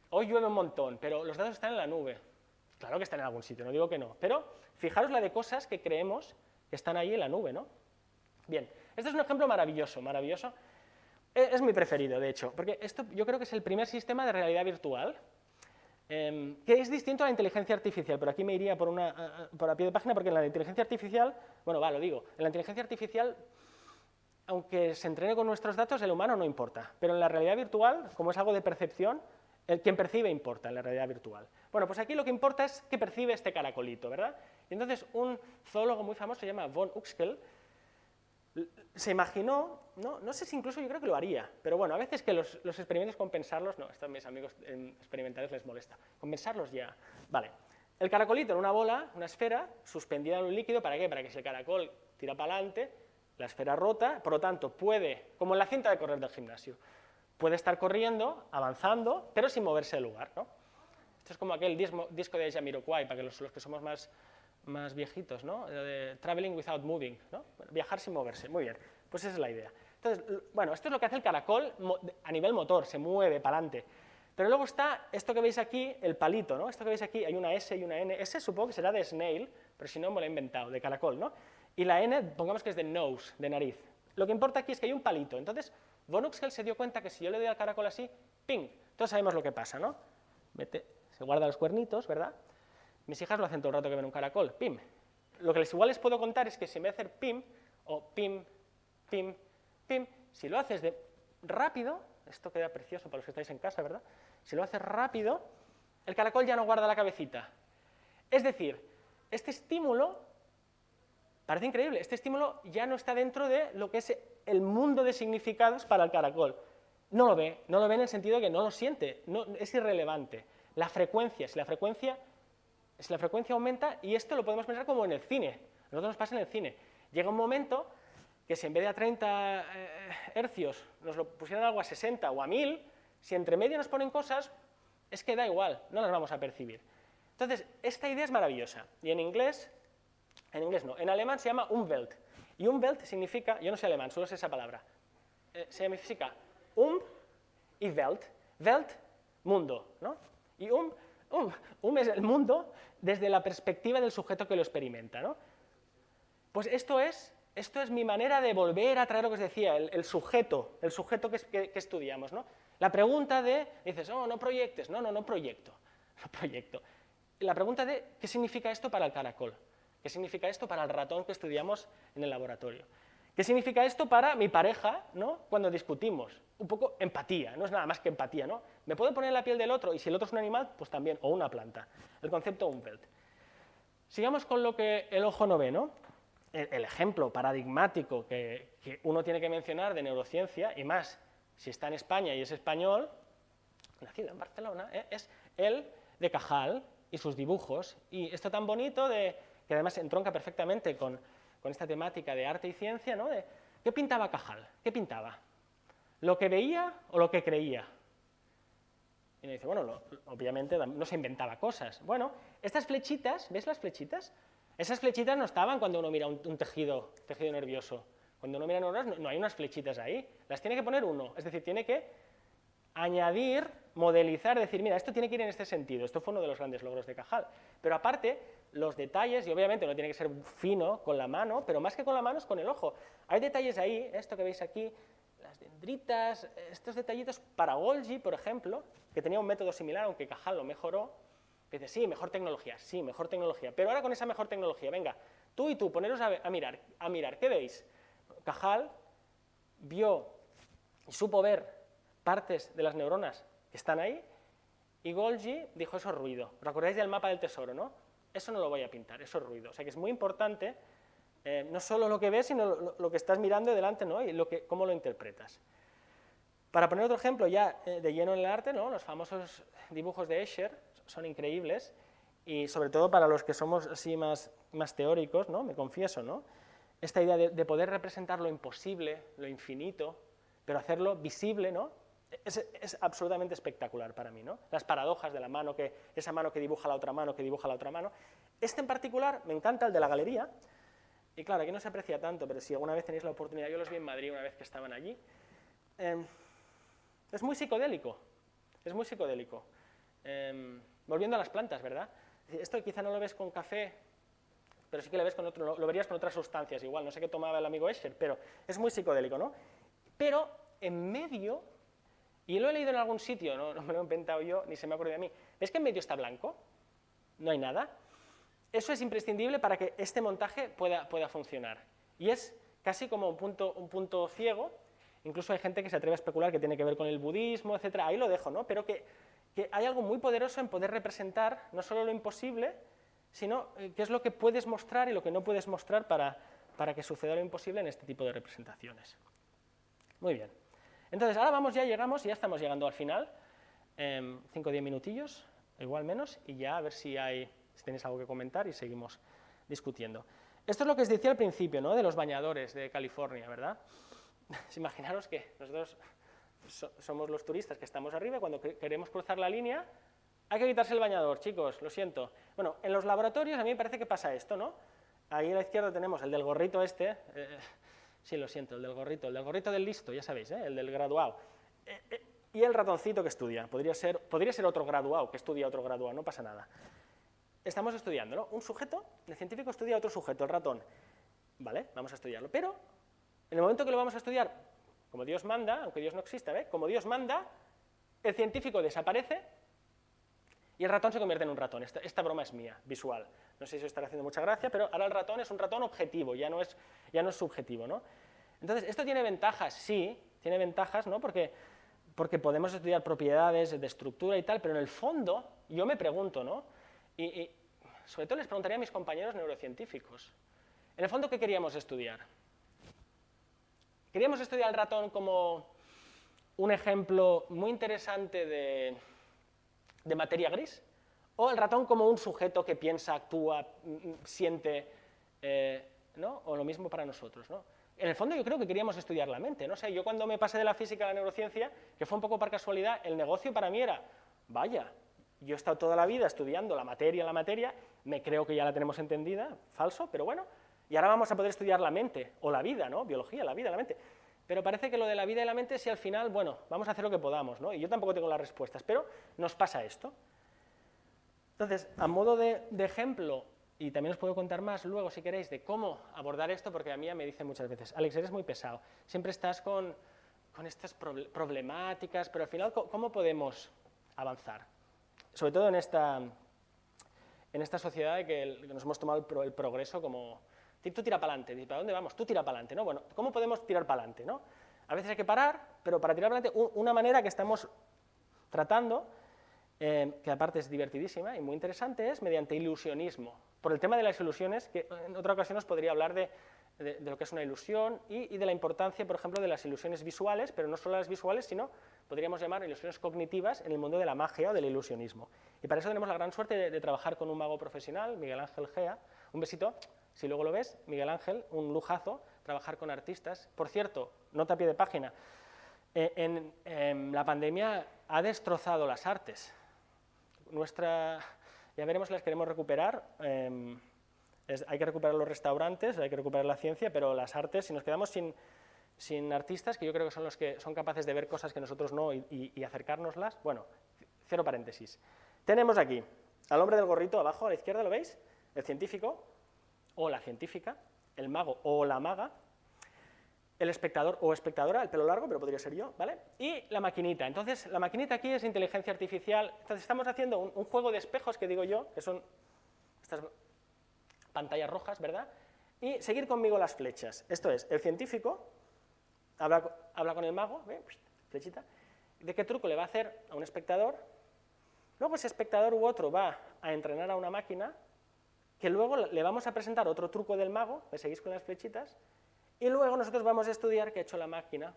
[SPEAKER 1] Hoy llueve un montón, pero los datos están en la nube. Claro que están en algún sitio, no digo que no, pero fijaros la de cosas que creemos que están ahí en la nube, ¿no? Bien, este es un ejemplo maravilloso, maravilloso. Es mi preferido, de hecho, porque esto yo creo que es el primer sistema de realidad virtual que es distinto a la inteligencia artificial, pero aquí me iría por a pie de página, porque en la inteligencia artificial, bueno, lo digo, en la inteligencia artificial, aunque se entrene con nuestros datos, el humano no importa, pero en la realidad virtual, como es algo de percepción, quien percibe importa en la realidad virtual. Bueno, pues aquí lo que importa es qué percibe este caracolito, ¿verdad? Y entonces un zoólogo muy famoso, se llama von Uxkel, se imaginó, no sé si incluso yo creo que lo haría, pero bueno, a veces que los experimentos compensarlos, no, esto a mis amigos experimentales les molesta, compensarlos ya, vale. El caracolito en una bola, una esfera, suspendida en un líquido, ¿para qué? Para que si el caracol tira para adelante, la esfera rota, por lo tanto puede, como en la cinta de correr del gimnasio, puede estar corriendo, avanzando, pero sin moverse del lugar, ¿no? Esto es como aquel disco de Jamiroquai, para que los que somos más viejitos, ¿no? De Traveling Without Moving, ¿no? Viajar sin moverse, muy bien, pues esa es la idea. Entonces, bueno, esto es lo que hace el caracol a nivel motor, se mueve para adelante. Pero luego está esto que veis aquí, el palito, ¿no? Esto que veis aquí, hay una S y una N. S supongo que será de snail, pero si no me lo he inventado, de caracol, ¿no? Y la N, pongamos que es de nose, de nariz. Lo que importa aquí es que hay un palito. Entonces, von Uxkel se dio cuenta que si yo le doy al caracol así, ¡ping! Todos sabemos lo que pasa, ¿no? Se guarda los cuernitos, ¿verdad? Mis hijas lo hacen todo el rato que ven un caracol, ¡pim! Lo que igual les puedo contar es que si en vez de hacer pim, o pim, pim, pim, si lo haces rápido, esto queda precioso para los que estáis en casa, ¿verdad? Si lo haces rápido, el caracol ya no guarda la cabecita. Es decir, este estímulo, parece increíble, este estímulo ya no está dentro de lo que es el mundo de significados para el caracol. No lo ve en el sentido de que no lo siente, es irrelevante. La frecuencia, si la frecuencia aumenta, y esto lo podemos pensar como en el cine, a nosotros nos pasa en el cine. Llega un momento que si en vez de a 30 hercios nos lo pusieran algo a 60 o a 1000, si entre medio nos ponen cosas, es que da igual, no las vamos a percibir. Entonces, esta idea es maravillosa, y en inglés no, en alemán se llama Umwelt, y Umwelt significa, yo no sé alemán, solo sé esa palabra, significa y Welt, Welt, mundo, ¿no? Y es el mundo desde la perspectiva del sujeto que lo experimenta, ¿no? Pues esto es mi manera de volver a traer lo que os decía, el sujeto que estudiamos, ¿no? La pregunta dices, no proyectes, no proyecto. La pregunta de, ¿qué significa esto para el caracol? ¿Qué significa esto para el ratón que estudiamos en el laboratorio? ¿Qué significa esto para mi pareja, ¿no? Cuando discutimos? Un poco empatía, no es nada más que empatía, ¿no? Me puedo poner en la piel del otro y si el otro es un animal, pues también, o una planta. El concepto Umwelt. Sigamos con lo que el ojo no ve, ¿no? El ejemplo paradigmático que uno tiene que mencionar de neurociencia, y más si está en España y es español, nacido en Barcelona, es el de Cajal y sus dibujos. Y esto tan bonito que además entronca perfectamente con esta temática de arte y ciencia, ¿no? ¿Qué pintaba Cajal? ¿Qué pintaba? ¿Lo que veía o lo que creía? Y uno dice, bueno, obviamente no se inventaba cosas. Bueno, estas flechitas, ¿ves las flechitas? Esas flechitas no estaban cuando uno mira un tejido nervioso. Cuando uno mira neuronas no hay unas flechitas ahí. Las tiene que poner uno. Es decir, tiene que añadir, modelizar, decir, mira, esto tiene que ir en este sentido. Esto fue uno de los grandes logros de Cajal. Pero aparte, los detalles, y obviamente no tiene que ser fino con la mano, pero más que con la mano es con el ojo. Hay detalles ahí, esto que veis aquí, las dendritas, estos detallitos para Golgi, por ejemplo, que tenía un método similar, aunque Cajal lo mejoró, que dice, sí, mejor tecnología, pero ahora con esa mejor tecnología, venga, tú y tú, poneros a mirar, ¿qué veis? Cajal vio y supo ver partes de las neuronas que están ahí, y Golgi dijo, eso es ruido. ¿Os acordáis del mapa del tesoro, no? Eso no lo voy a pintar, eso es ruido. O sea que es muy importante, no solo lo que ves, sino lo que estás mirando delante, ¿no? Y cómo lo interpretas. Para poner otro ejemplo ya de lleno en el arte, ¿no? Los famosos dibujos de Escher son increíbles, y sobre todo para los que somos así más teóricos, ¿no? Me confieso, ¿no? Esta idea de poder representar lo imposible, lo infinito, pero hacerlo visible, ¿no? Es absolutamente espectacular para mí, ¿no? Las paradojas de la mano, esa mano que dibuja la otra mano, que dibuja la otra mano. Este en particular me encanta, el de la galería, y claro, aquí no se aprecia tanto, pero si alguna vez tenéis la oportunidad, yo los vi en Madrid una vez que estaban allí, es muy psicodélico, es muy psicodélico. Volviendo a las plantas, ¿verdad? Esto quizá no lo ves con café, pero sí que lo ves con otro, lo verías con otras sustancias igual, no sé qué tomaba el amigo Escher, pero es muy psicodélico, ¿no? Pero en medio, y lo he leído en algún sitio, no me lo he inventado yo, ni se me ha ocurrido a mí, ¿ves que en medio está blanco? No hay nada. Eso es imprescindible para que este montaje pueda funcionar. Y es casi como un punto ciego. Incluso hay gente que se atreve a especular que tiene que ver con el budismo, etc. Ahí lo dejo, ¿no? Pero que hay algo muy poderoso en poder representar no solo lo imposible, sino qué es lo que puedes mostrar y lo que no puedes mostrar para que suceda lo imposible en este tipo de representaciones. Muy bien. Entonces, ahora ya estamos llegando al final, 5 o 10 minutillos, igual menos, y ya a ver si tenéis algo que comentar y seguimos discutiendo. Esto es lo que os decía al principio, ¿no? De los bañadores de California, ¿verdad? Imaginaros que nosotros somos los turistas que estamos arriba y cuando queremos cruzar la línea hay que quitarse el bañador, chicos, lo siento. Bueno, en los laboratorios a mí me parece que pasa esto, ¿no? Ahí a la izquierda tenemos el del gorrito este, sí, lo siento, el del gorrito del listo, ya sabéis, el del graduado. Y el ratoncito que estudia, podría ser otro graduado, que estudia otro graduado, no pasa nada. Estamos estudiando, ¿no? Un sujeto, el científico estudia a otro sujeto, el ratón. Vale, vamos a estudiarlo, pero en el momento que lo vamos a estudiar, como Dios manda, aunque Dios no exista, ¿ve? Como Dios manda, el científico desaparece y el ratón se convierte en un ratón. Esta broma es mía, visual. No sé si os estará haciendo mucha gracia, pero ahora el ratón es un ratón objetivo, ya no es subjetivo, ¿no? Entonces, ¿esto tiene ventajas? Sí, tiene ventajas, ¿no? Porque podemos estudiar propiedades de estructura y tal, pero en el fondo, yo me pregunto, ¿no? Y sobre todo les preguntaría a mis compañeros neurocientíficos, en el fondo, ¿qué queríamos estudiar? ¿Queríamos estudiar al ratón como un ejemplo muy interesante de materia gris? ¿O el ratón como un sujeto que piensa, actúa, siente, ¿no? O lo mismo para nosotros, ¿no? En el fondo yo creo que queríamos estudiar la mente, no sé, yo cuando me pasé de la física a la neurociencia, que fue un poco por casualidad, el negocio para mí era, vaya, yo he estado toda la vida estudiando la materia, me creo que ya la tenemos entendida, falso, pero bueno, y ahora vamos a poder estudiar la mente, o la vida, ¿no? Biología, la vida, la mente. Pero parece que lo de la vida y la mente, si al final, bueno, vamos a hacer lo que podamos, ¿no? Y yo tampoco tengo las respuestas, pero nos pasa esto. Entonces, a modo de ejemplo, y también os puedo contar más luego, si queréis, de cómo abordar esto, porque a mí me dicen muchas veces, Alex, eres muy pesado, siempre estás con estas problemáticas, pero al final, ¿cómo podemos avanzar? Sobre todo en esta sociedad de que nos hemos tomado el progreso como, tú tira para adelante, ¿para dónde vamos? Tú tira para adelante, ¿no? Bueno, ¿cómo podemos tirar para adelante, no? A veces hay que parar, pero para tirar para adelante, una manera que estamos tratando, que aparte es divertidísima y muy interesante, es mediante ilusionismo. Por el tema de las ilusiones, que en otra ocasión os podría hablar de lo que es una ilusión y de la importancia, por ejemplo, de las ilusiones visuales, pero no solo las visuales, sino podríamos llamar ilusiones cognitivas en el mundo de la magia o del ilusionismo. Y para eso tenemos la gran suerte de trabajar con un mago profesional, Miguel Ángel Gea. Un besito, si luego lo ves, Miguel Ángel, un lujazo, trabajar con artistas. Por cierto, nota a pie de página, La pandemia ha destrozado las artes. Ya veremos si las queremos recuperar. Hay que recuperar los restaurantes, hay que recuperar la ciencia, pero las artes, si nos quedamos sin artistas, que yo creo que son los que son capaces de ver cosas que nosotros no y acercárnoslas, bueno, cierro paréntesis. Tenemos aquí al hombre del gorrito abajo a la izquierda, ¿lo veis? El científico o la científica, el mago o la maga, el espectador o espectadora, el pelo largo, pero podría ser yo, ¿vale? Y la maquinita. Entonces, la maquinita aquí es inteligencia artificial. Entonces, estamos haciendo un juego de espejos, que digo yo, que son estas pantallas rojas, ¿verdad? Y seguir conmigo las flechas. Esto es, el científico habla con el mago, ¿ve? Flechita, de qué truco le va a hacer a un espectador. Luego ese espectador u otro va a entrenar a una máquina, que luego le vamos a presentar otro truco del mago, me seguís con las flechitas, y luego nosotros vamos a estudiar qué ha hecho la máquina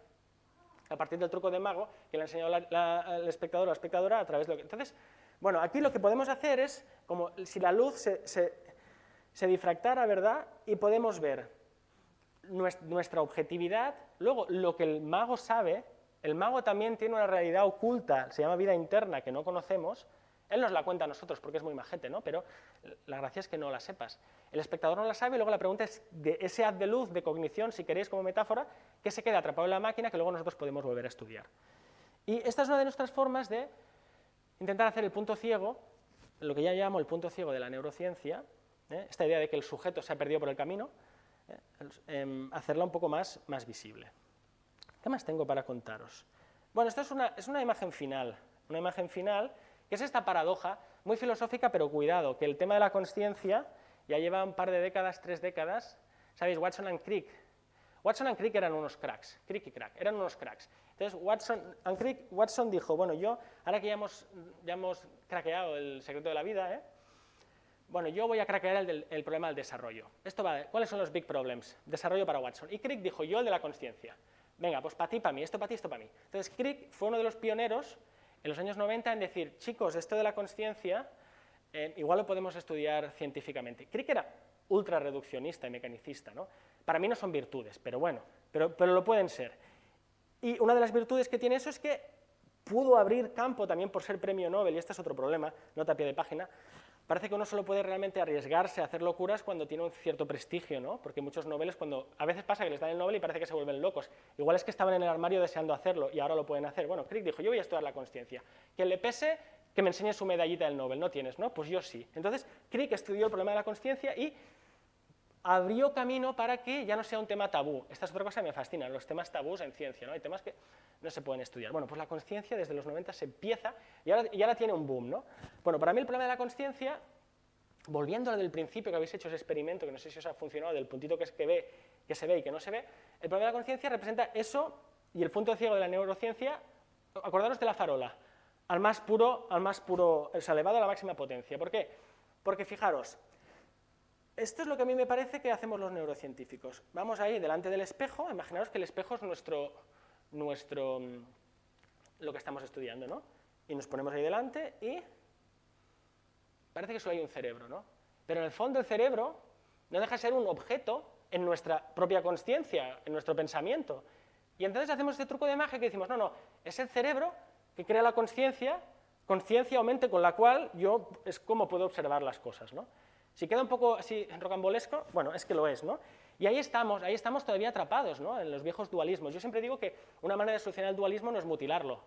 [SPEAKER 1] a partir del truco del mago que le ha enseñado el espectador o la espectadora a través de lo que... Entonces, bueno, aquí lo que podemos hacer es, como si la luz se difractara, ¿verdad? Y podemos ver nuestra objetividad, luego lo que el mago sabe. El mago también tiene una realidad oculta, se llama vida interna, que no conocemos. Él nos la cuenta a nosotros porque es muy majete, ¿no? Pero la gracia es que no la sepas. El espectador no la sabe y luego la pregunta es de ese haz de luz, de cognición, si queréis como metáfora, que se queda atrapado en la máquina que luego nosotros podemos volver a estudiar. Y esta es una de nuestras formas de intentar hacer el punto ciego, lo que ya llamo el punto ciego de la neurociencia, esta idea de que el sujeto se ha perdido por el camino, hacerla un poco más visible. ¿Qué más tengo para contaros? Bueno, esto es una imagen final, que es esta paradoja, muy filosófica, pero cuidado, que el tema de la consciencia ya lleva un par de décadas, 3 décadas. ¿Sabéis? Watson and Crick. Watson and Crick eran unos cracks, Crick y Crack, eran unos cracks. Entonces, Watson dijo, bueno, ahora que ya hemos craqueado el secreto de la vida, bueno, yo voy a craquear el problema del desarrollo. ¿Cuáles son los big problems? Desarrollo para Watson. Y Crick dijo, yo el de la consciencia. Venga, pues para ti, para mí, esto para ti, esto para mí. Entonces, Crick fue uno de los pioneros en los años 90 en decir, chicos, esto de la consciencia igual lo podemos estudiar científicamente. Crick era ultra reduccionista y mecanicista, ¿no? Para mí no son virtudes, pero bueno, pero lo pueden ser. Y una de las virtudes que tiene eso es que pudo abrir campo también por ser premio Nobel, y este es otro problema, nota a pie de página. Parece que uno solo puede realmente arriesgarse a hacer locuras cuando tiene un cierto prestigio, ¿no? Porque muchos Nobeles, a veces pasa que les dan el Nobel y parece que se vuelven locos. Igual es que estaban en el armario deseando hacerlo y ahora lo pueden hacer. Bueno, Crick dijo, yo voy a estudiar la consciencia. Quien le pese, que me enseñe su medallita del Nobel. ¿No tienes, no? Pues yo sí. Entonces, Crick estudió el problema de la consciencia y abrió camino para que ya no sea un tema tabú. Esta es otra cosa que me fascina, los temas tabús en ciencia, ¿no? Hay temas que no se pueden estudiar. Bueno, pues la consciencia desde los 90 se empieza y ahora tiene un boom, ¿no? Bueno, para mí el problema de la consciencia, volviendo a lo del principio que habéis hecho ese experimento, que no sé si os ha funcionado, del puntito que se ve y que no se ve, el problema de la consciencia representa eso y el punto ciego de la neurociencia, acordaros de la farola, al más puro, o sea, elevado a la máxima potencia. ¿Por qué? Porque fijaros, esto es lo que a mí me parece que hacemos los neurocientíficos. Vamos ahí delante del espejo, imaginaos que el espejo es lo que estamos estudiando, ¿no? Y nos ponemos ahí delante y parece que solo hay un cerebro, ¿no? Pero en el fondo el cerebro no deja de ser un objeto en nuestra propia consciencia, en nuestro pensamiento. Y entonces hacemos este truco de magia que decimos, no, es el cerebro que crea la consciencia o mente con la cual yo es como puedo observar las cosas, ¿no? Si queda un poco así rocambolesco, bueno, es que lo es, ¿no? Y ahí estamos todavía atrapados, ¿no? En los viejos dualismos. Yo siempre digo que una manera de solucionar el dualismo no es mutilarlo.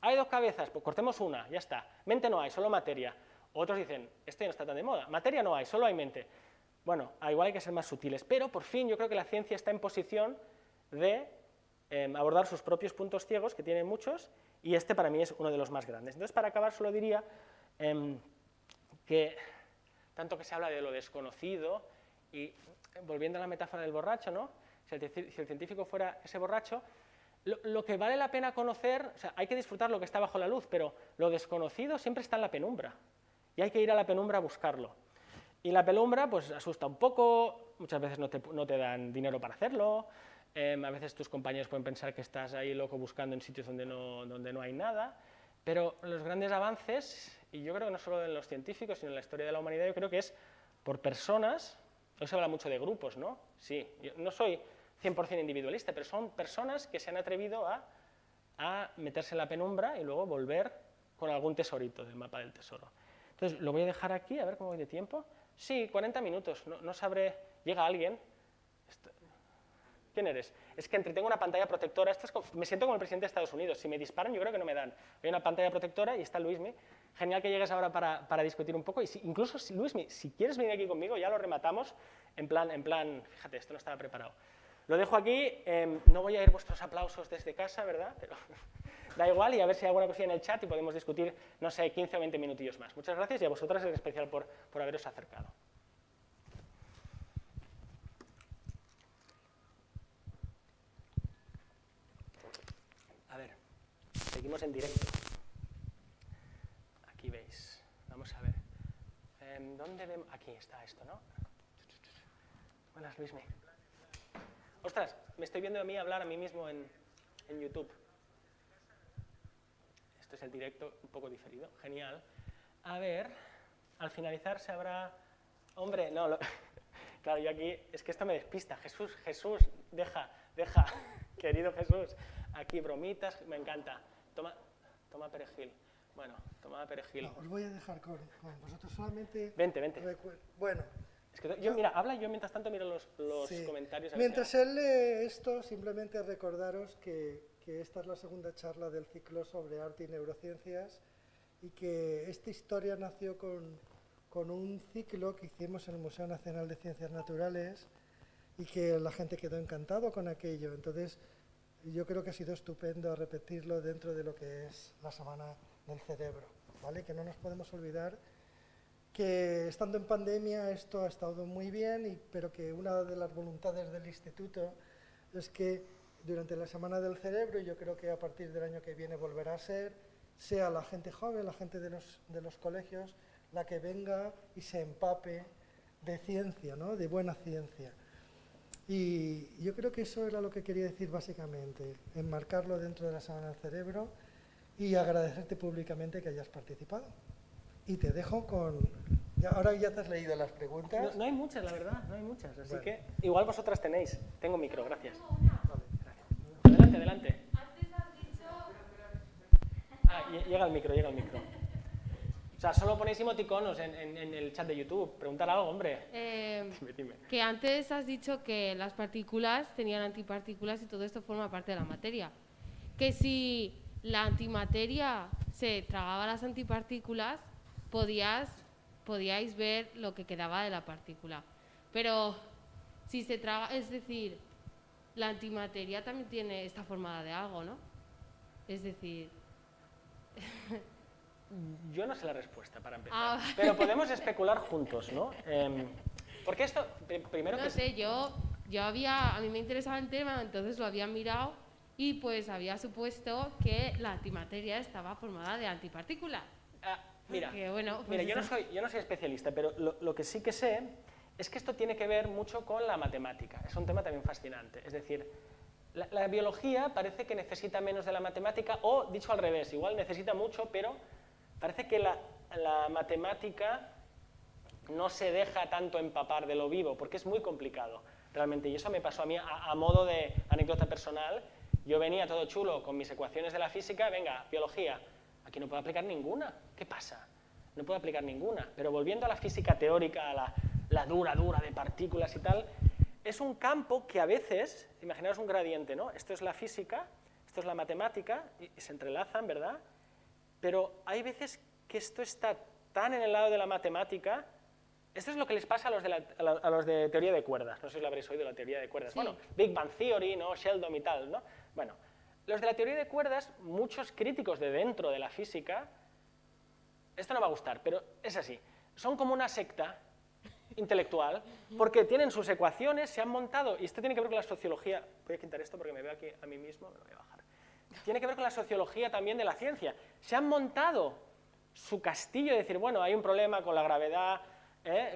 [SPEAKER 1] Hay dos cabezas, pues cortemos una, ya está. Mente no hay, solo materia. Otros dicen, esto ya no está tan de moda. Materia no hay, solo hay mente. Bueno, igual hay que ser más sutiles, pero por fin yo creo que la ciencia está en posición de abordar sus propios puntos ciegos, que tienen muchos, y este para mí es uno de los más grandes. Entonces, para acabar, solo diría que tanto que se habla de lo desconocido, y volviendo a la metáfora del borracho, ¿no? Si el científico fuera ese borracho, lo que vale la pena conocer, o sea, hay que disfrutar lo que está bajo la luz, pero lo desconocido siempre está en la penumbra, y hay que ir a la penumbra a buscarlo. Y la penumbra, pues, asusta un poco, muchas veces no te dan dinero para hacerlo, a veces tus compañeros pueden pensar que estás ahí loco buscando en sitios donde no hay nada, pero los grandes avances, y yo creo que no solo en los científicos, sino en la historia de la humanidad, yo creo que es por personas. Hoy se habla mucho de grupos, ¿no? Sí, yo no soy 100% individualista, pero son personas que se han atrevido a a meterse en la penumbra y luego volver con algún tesorito del mapa del tesoro. Entonces, lo voy a dejar aquí, a ver cómo voy de tiempo. Sí, 40 minutos, no sabré... ¿Llega alguien? ¿Quién eres? Es que tengo una pantalla protectora, me siento como el presidente de Estados Unidos, si me disparan yo creo que no me dan. Hay una pantalla protectora y está Luismi. Genial que llegues ahora para discutir un poco, y incluso, Luismi, si quieres venir aquí conmigo, ya lo rematamos, en plan, fíjate, esto no estaba preparado. Lo dejo aquí, no voy a ir vuestros aplausos desde casa, ¿verdad? Pero da igual, y a ver si hay alguna cosilla en el chat y podemos discutir, no sé, 15 o 20 minutillos más. Muchas gracias, y a vosotras en especial por haberos acercado. A ver, seguimos en directo. Aquí veis, vamos a ver. ¿Dónde vemos? Aquí está esto, ¿no? Buenas, Luismi. Ostras, me estoy viendo a mí hablar a mí mismo en YouTube. Esto es el directo un poco diferido, genial. A ver, al finalizar se habrá... Hombre, no, claro, yo aquí, es que esto me despista. Jesús, deja, querido Jesús. Aquí bromitas, me encanta. Toma perejil. Bueno, toma perejil.
[SPEAKER 3] No, os voy a dejar con vosotros solamente...
[SPEAKER 1] Vente.
[SPEAKER 3] Bueno.
[SPEAKER 1] Es que mira, habla, yo mientras tanto miro los
[SPEAKER 3] sí.
[SPEAKER 1] comentarios.
[SPEAKER 3] Mientras él lee esto, simplemente recordaros que esta es la segunda charla del ciclo sobre arte y neurociencias, y que esta historia nació con un ciclo que hicimos en el Museo Nacional de Ciencias Naturales, y que la gente quedó encantado con aquello. Entonces, yo creo que ha sido estupendo repetirlo dentro de lo que es la Semana del Cerebro, ¿vale? Que no nos podemos olvidar que estando en pandemia esto ha estado muy bien, pero que una de las voluntades del instituto es que durante la Semana del Cerebro, y yo creo que a partir del año que viene volverá a ser, sea la gente joven, la gente de los colegios, la que venga y se empape de ciencia, ¿no? De buena ciencia. Y yo creo que eso era lo que quería decir básicamente, enmarcarlo dentro de la Semana del Cerebro y agradecerte públicamente que hayas participado. Y te dejo con... Ahora ya te has leído las preguntas.
[SPEAKER 1] No hay muchas, la verdad, no hay muchas. Así que igual vosotras tenéis. Tengo micro, gracias. Vale, adelante.
[SPEAKER 4] Antes has dicho...
[SPEAKER 1] Llega el micro. O sea, solo ponéis emoticonos en el chat de YouTube. Preguntar algo, hombre. Dime.
[SPEAKER 4] Que antes has dicho que las partículas tenían antipartículas y todo esto forma parte de la materia. Que si la antimateria se tragaba las antipartículas, podíais ver lo que quedaba de la partícula. Pero si se traga, es decir, la antimateria también está formada de algo, ¿no? Es decir...
[SPEAKER 1] Yo no sé la respuesta, para empezar. Pero podemos especular juntos, ¿no? Porque esto, primero
[SPEAKER 4] no
[SPEAKER 1] que...
[SPEAKER 4] sé, a mí me interesaba el tema, entonces lo había mirado y pues había supuesto que la antimateria estaba formada de antipartículas.
[SPEAKER 1] Mira,
[SPEAKER 4] pues
[SPEAKER 1] yo no soy especialista, pero lo que sí que sé es que esto tiene que ver mucho con la matemática. Es un tema también fascinante. Es decir, la biología parece que necesita menos de la matemática, o dicho al revés, igual necesita mucho, pero parece que la matemática no se deja tanto empapar de lo vivo, porque es muy complicado realmente. Y eso me pasó a mí a modo de anécdota personal. Yo venía todo chulo con mis ecuaciones de la física, venga, biología. Aquí no puedo aplicar ninguna. ¿Qué pasa? No puedo aplicar ninguna. Pero volviendo a la física teórica, a la dura de partículas y tal, es un campo que a veces, imaginaos un gradiente, ¿no? Esto es la física, esto es la matemática, y se entrelazan, ¿verdad? Pero hay veces que esto está tan en el lado de la matemática. Esto es lo que les pasa a los de teoría de cuerdas. No sé si lo habréis oído, la teoría de cuerdas. Sí. Bueno, Big Bang Theory, ¿no? Sheldon y tal, ¿no? Bueno, los de la teoría de cuerdas, muchos críticos de dentro de la física, esto no va a gustar, pero es así, son como una secta intelectual, porque tienen sus ecuaciones, se han montado, y esto tiene que ver con la sociología, voy a quitar esto porque me veo aquí a mí mismo, me lo voy a bajar, tiene que ver con la sociología también de la ciencia, se han montado su castillo de decir, bueno, hay un problema con la gravedad,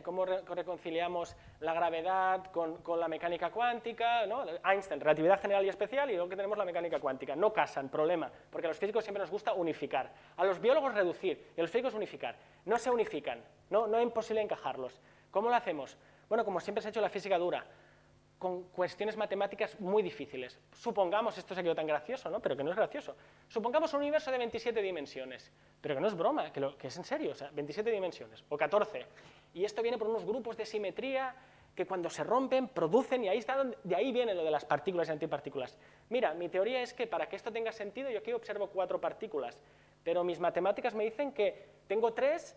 [SPEAKER 1] ¿cómo reconciliamos la gravedad con la mecánica cuántica? ¿No? Einstein, relatividad general y especial, y luego que tenemos la mecánica cuántica. No casan, problema, porque a los físicos siempre nos gusta unificar. A los biólogos reducir, y a los físicos unificar. No se unifican, no es imposible encajarlos. ¿Cómo lo hacemos? Bueno, como siempre se ha hecho la física dura. con cuestiones matemáticas muy difíciles. Supongamos, esto se quedó tan gracioso, ¿no? Pero que no es gracioso. Supongamos un universo de 27 dimensiones, pero que no es broma, que es en serio, o sea, 27 dimensiones, o 14. Y esto viene por unos grupos de simetría que cuando se rompen, producen, y ahí está de ahí viene lo de las partículas y antipartículas. Mira, mi teoría es que para que esto tenga sentido, yo aquí observo 4 partículas, pero mis matemáticas me dicen que tengo 3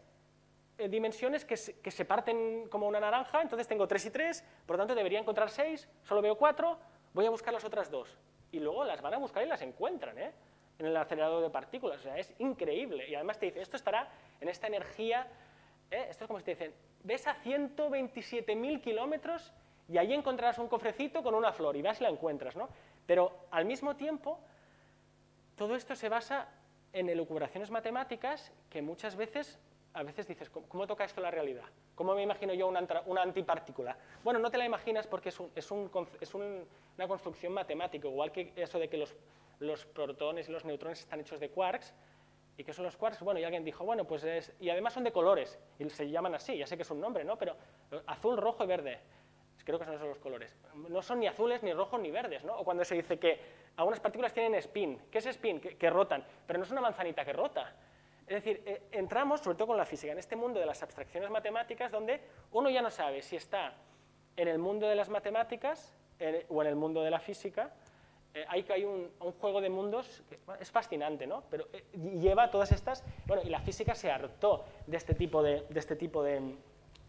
[SPEAKER 1] dimensiones que se parten como una naranja, entonces tengo 3 y 3, por lo tanto debería encontrar 6, solo veo 4, voy a buscar las otras 2. Y luego las van a buscar y las encuentran, en el acelerador de partículas. O sea, es increíble. Y además te dice, esto estará en esta energía, esto es como si te dicen, ves a 127.000 kilómetros y ahí encontrarás un cofrecito con una flor y vas y la encuentras, ¿no? Pero al mismo tiempo, todo esto se basa en elucubraciones matemáticas que muchas veces, a veces dices, ¿cómo toca esto la realidad? ¿Cómo me imagino yo una antipartícula? Bueno, no te la imaginas porque es una construcción matemática, igual que eso de que los protones y los neutrones están hechos de quarks. ¿Y qué son los quarks? Bueno, y alguien dijo, bueno, pues y además son de colores, y se llaman así, ya sé que es un nombre, ¿no? Pero azul, rojo y verde. Creo que son esos los colores. No son ni azules, ni rojos, ni verdes, ¿no? O cuando se dice que algunas partículas tienen spin. ¿Qué es spin? Que rotan, pero no es una manzanita que rota. Es decir, entramos, sobre todo con la física, en este mundo de las abstracciones matemáticas donde uno ya no sabe si está en el mundo de las matemáticas o en el mundo de la física. Hay un juego de mundos que bueno, es fascinante, ¿no? Pero lleva todas estas... Bueno, y la física se hartó de este tipo de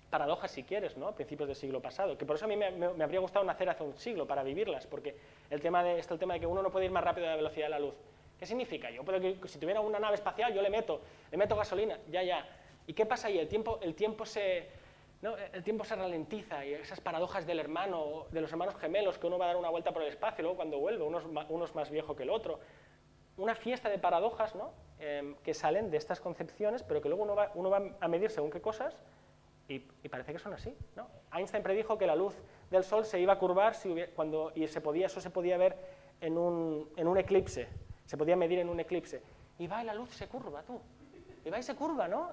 [SPEAKER 1] paradojas, si quieres, ¿no? A principios del siglo pasado, que por eso a mí me habría gustado nacer hace un siglo para vivirlas, porque el tema de que uno no puede ir más rápido de la velocidad de la luz. ¿Qué significa? Yo puedo si tuviera una nave espacial, yo le meto gasolina, ya. ¿Y qué pasa ahí? El tiempo se ralentiza y esas paradojas de los hermanos gemelos, que uno va a dar una vuelta por el espacio y luego cuando vuelve, uno es más viejo que el otro. Una fiesta de paradojas, ¿no? Que salen de estas concepciones, pero que luego uno va a medir según qué cosas y parece que son así, ¿no? Einstein predijo que la luz del Sol se iba a curvar y eso se podía ver en un eclipse, se podía medir en un eclipse. Y va y la luz se curva, tú. Y va y se curva, ¿no?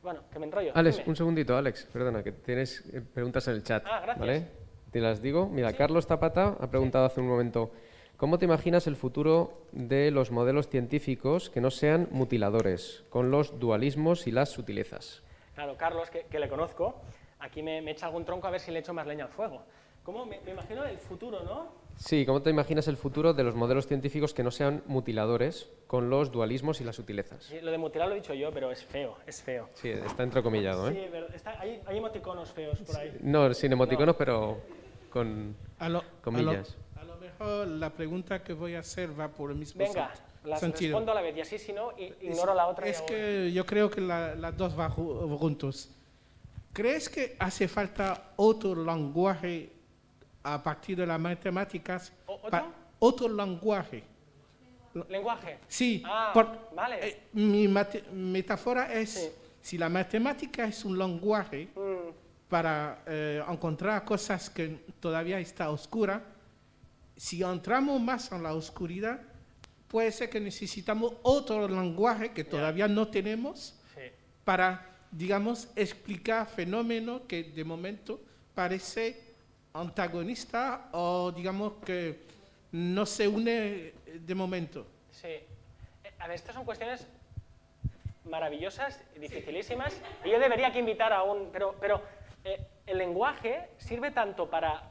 [SPEAKER 1] Bueno, que me enrollo.
[SPEAKER 5] Alex,
[SPEAKER 1] dime.
[SPEAKER 5] un segundito, Alex, perdona, que tienes preguntas en el chat.
[SPEAKER 1] Ah, gracias.
[SPEAKER 5] ¿Vale? Te las digo. Mira,
[SPEAKER 1] Sí.
[SPEAKER 5] Carlos Zapata ha preguntado hace un momento, ¿cómo te imaginas el futuro de los modelos científicos que no sean mutiladores, con los dualismos y las sutilezas?
[SPEAKER 1] Claro, Carlos, que le conozco, aquí me echa algún tronco a ver si le echo más leña al fuego. ¿Cómo? Me imagino el futuro, ¿no?
[SPEAKER 5] Sí, ¿cómo te imaginas el futuro de los modelos científicos que no sean mutiladores, con los dualismos y las sutilezas?
[SPEAKER 1] Sí, lo de mutilar lo he dicho yo, pero es feo, es feo.
[SPEAKER 5] Sí, está entrecomillado, ¿eh?
[SPEAKER 1] Sí, hay emoticonos feos por ahí.
[SPEAKER 5] No, sin emoticonos, pero con
[SPEAKER 2] A lo
[SPEAKER 5] comillas.
[SPEAKER 2] mejor la pregunta que voy a hacer va por el mismo
[SPEAKER 1] Venga, las
[SPEAKER 2] sentido.
[SPEAKER 1] respondo a la vez y así si no, ignoro la otra.
[SPEAKER 2] Es que yo creo que las dos van juntos. ¿Crees que hace falta otro lenguaje a partir de las matemáticas?
[SPEAKER 1] ¿Otro?
[SPEAKER 2] Otro lenguaje.
[SPEAKER 1] ¿Lenguaje?
[SPEAKER 2] Sí,
[SPEAKER 1] vale.
[SPEAKER 2] mi metáfora es,
[SPEAKER 1] Sí.
[SPEAKER 2] si la matemática es un lenguaje para encontrar cosas que todavía está oscura, si entramos más en la oscuridad, puede ser que necesitamos otro lenguaje que todavía no tenemos
[SPEAKER 1] Sí.
[SPEAKER 2] para, digamos, explicar fenómenos que de momento parece antagonista o, digamos, que no se une de momento.
[SPEAKER 1] Sí. A ver, estas son cuestiones maravillosas, dificilísimas, y yo debería que invitar a un... Pero el lenguaje sirve tanto para...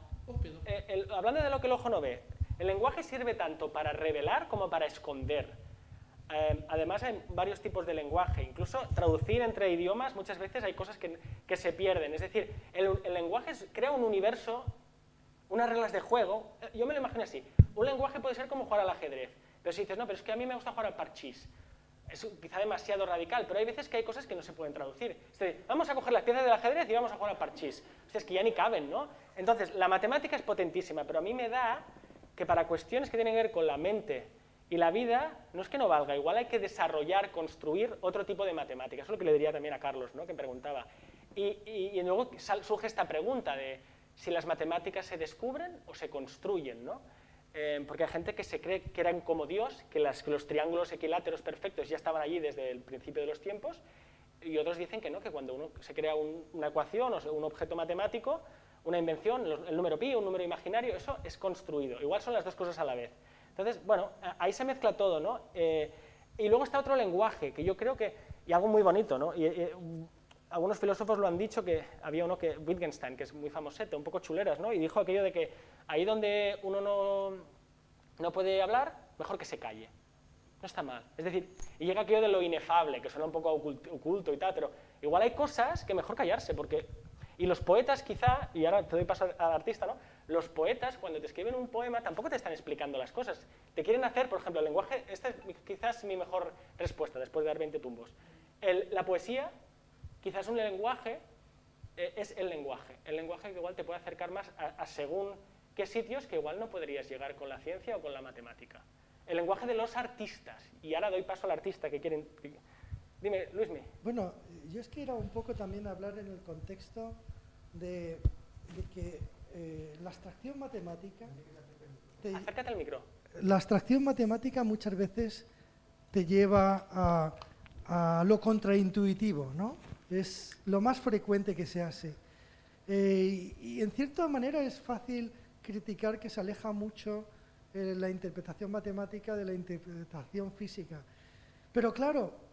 [SPEAKER 1] hablando de lo que el ojo no ve, el lenguaje sirve tanto para revelar como para esconder. Además hay varios tipos de lenguaje, incluso traducir entre idiomas muchas veces hay cosas que se pierden, es decir, el lenguaje crea un universo, unas reglas de juego, yo me lo imagino así, un lenguaje puede ser como jugar al ajedrez, pero si dices, no, pero es que a mí me gusta jugar al parchís, es quizá demasiado radical, pero hay veces que hay cosas que no se pueden traducir. Es decir, vamos a coger las piezas del ajedrez y vamos a jugar al parchís, o sea, es que ya ni caben, ¿no? Entonces, la matemática es potentísima, pero a mí me da que para cuestiones que tienen que ver con la mente y la vida, no es que no valga, igual hay que desarrollar, construir otro tipo de matemáticas. Eso es lo que le diría también a Carlos, ¿no? Que preguntaba. Y luego surge esta pregunta de si las matemáticas se descubren o se construyen, ¿no? Porque hay gente que se cree que eran como Dios, que los triángulos equiláteros perfectos ya estaban allí desde el principio de los tiempos, y otros dicen que no, que cuando uno se crea una ecuación o un objeto matemático, una invención, el número pi, un número imaginario, eso es construido. Igual son las dos cosas a la vez. Entonces, bueno, ahí se mezcla todo, ¿no? Y luego está otro lenguaje, que yo creo que, y algo muy bonito, ¿no? Algunos filósofos lo han dicho, que había uno que, Wittgenstein, que es muy famosete, un poco chuleras, ¿no? Y dijo aquello de que ahí donde uno no puede hablar, mejor que se calle. No está mal. Es decir, y llega aquello de lo inefable, que suena un poco oculto y tal, pero igual hay cosas que mejor callarse, porque... Y los poetas quizá, y ahora te doy paso al artista, ¿no? Los poetas, cuando te escriben un poema, tampoco te están explicando las cosas. Te quieren hacer, por ejemplo, el lenguaje, esta es quizás mi mejor respuesta, después de dar 20 tumbos. La poesía, quizás un lenguaje, es el lenguaje que igual te puede acercar más a según qué sitios que igual no podrías llegar con la ciencia o con la matemática. El lenguaje de los artistas, y ahora doy paso al artista que quieren... Dime, Luismi.
[SPEAKER 3] Bueno, yo es que era un poco también hablar en el contexto de que la abstracción matemática...
[SPEAKER 1] Acércate al micro.
[SPEAKER 3] La abstracción matemática muchas veces te lleva a lo contraintuitivo, ¿no? Es lo más frecuente que se hace. Y en cierta manera es fácil criticar que se aleja mucho la interpretación matemática de la interpretación física. Pero claro,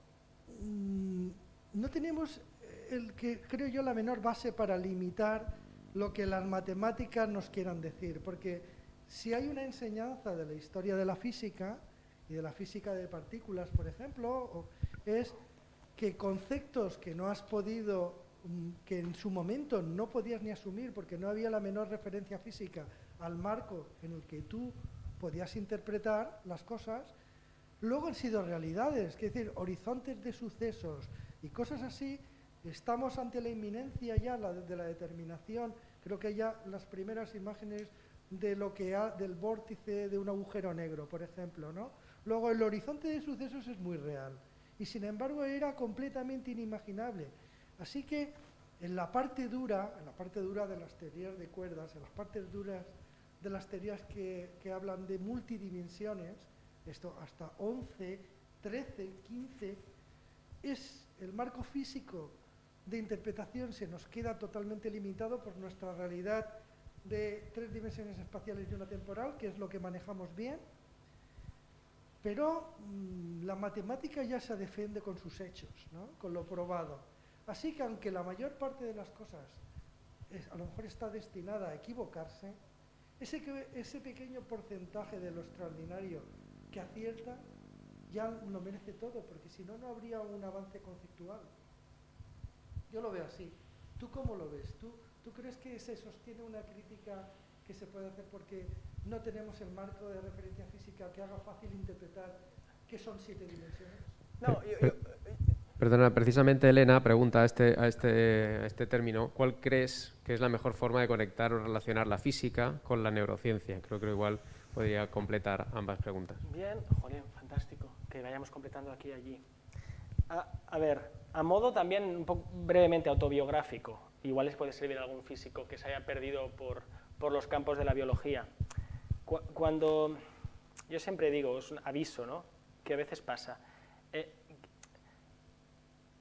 [SPEAKER 3] no tenemos creo yo, la menor base para limitar lo que las matemáticas nos quieran decir, porque si hay una enseñanza de la historia de la física y de la física de partículas, por ejemplo, es que conceptos que no has podido, que en su momento no podías ni asumir porque no había la menor referencia física al marco en el que tú podías interpretar las cosas, luego han sido realidades, es decir, horizontes de sucesos y cosas así. Estamos ante la inminencia ya de la determinación. Creo que ya las primeras imágenes de lo que del vórtice de un agujero negro, por ejemplo, ¿no? Luego el horizonte de sucesos es muy real y sin embargo era completamente inimaginable. Así que en la parte dura de las teorías de cuerdas, en las partes duras de las teorías que hablan de multidimensiones, esto hasta 11, 13, 15, es el marco físico de interpretación se nos queda totalmente limitado por nuestra realidad de 3 dimensiones espaciales y una temporal, que es lo que manejamos bien, pero la matemática ya se defiende con sus hechos, ¿no? Con lo probado. Así que aunque la mayor parte de las cosas a lo mejor está destinada a equivocarse, ese pequeño porcentaje de lo extraordinario que acierta ya lo merece todo, porque si no, no habría un avance conceptual. Yo lo veo así. ¿Tú cómo lo ves? ¿Tú crees que se sostiene una crítica que se puede hacer porque no tenemos el marco de referencia física que haga fácil interpretar qué son 7 dimensiones?
[SPEAKER 1] No,
[SPEAKER 5] Perdona, precisamente Elena pregunta a este término, ¿cuál crees que es la mejor forma de conectar o relacionar la física con la neurociencia? Creo que igual podría completar ambas preguntas.
[SPEAKER 1] Bien, jolín, fantástico, que vayamos completando aquí y allí. A ver, a modo también un poco brevemente autobiográfico, igual les puede servir a algún físico que se haya perdido por los campos de la biología. Cuando, yo siempre digo, es un aviso, ¿no?, que a veces pasa.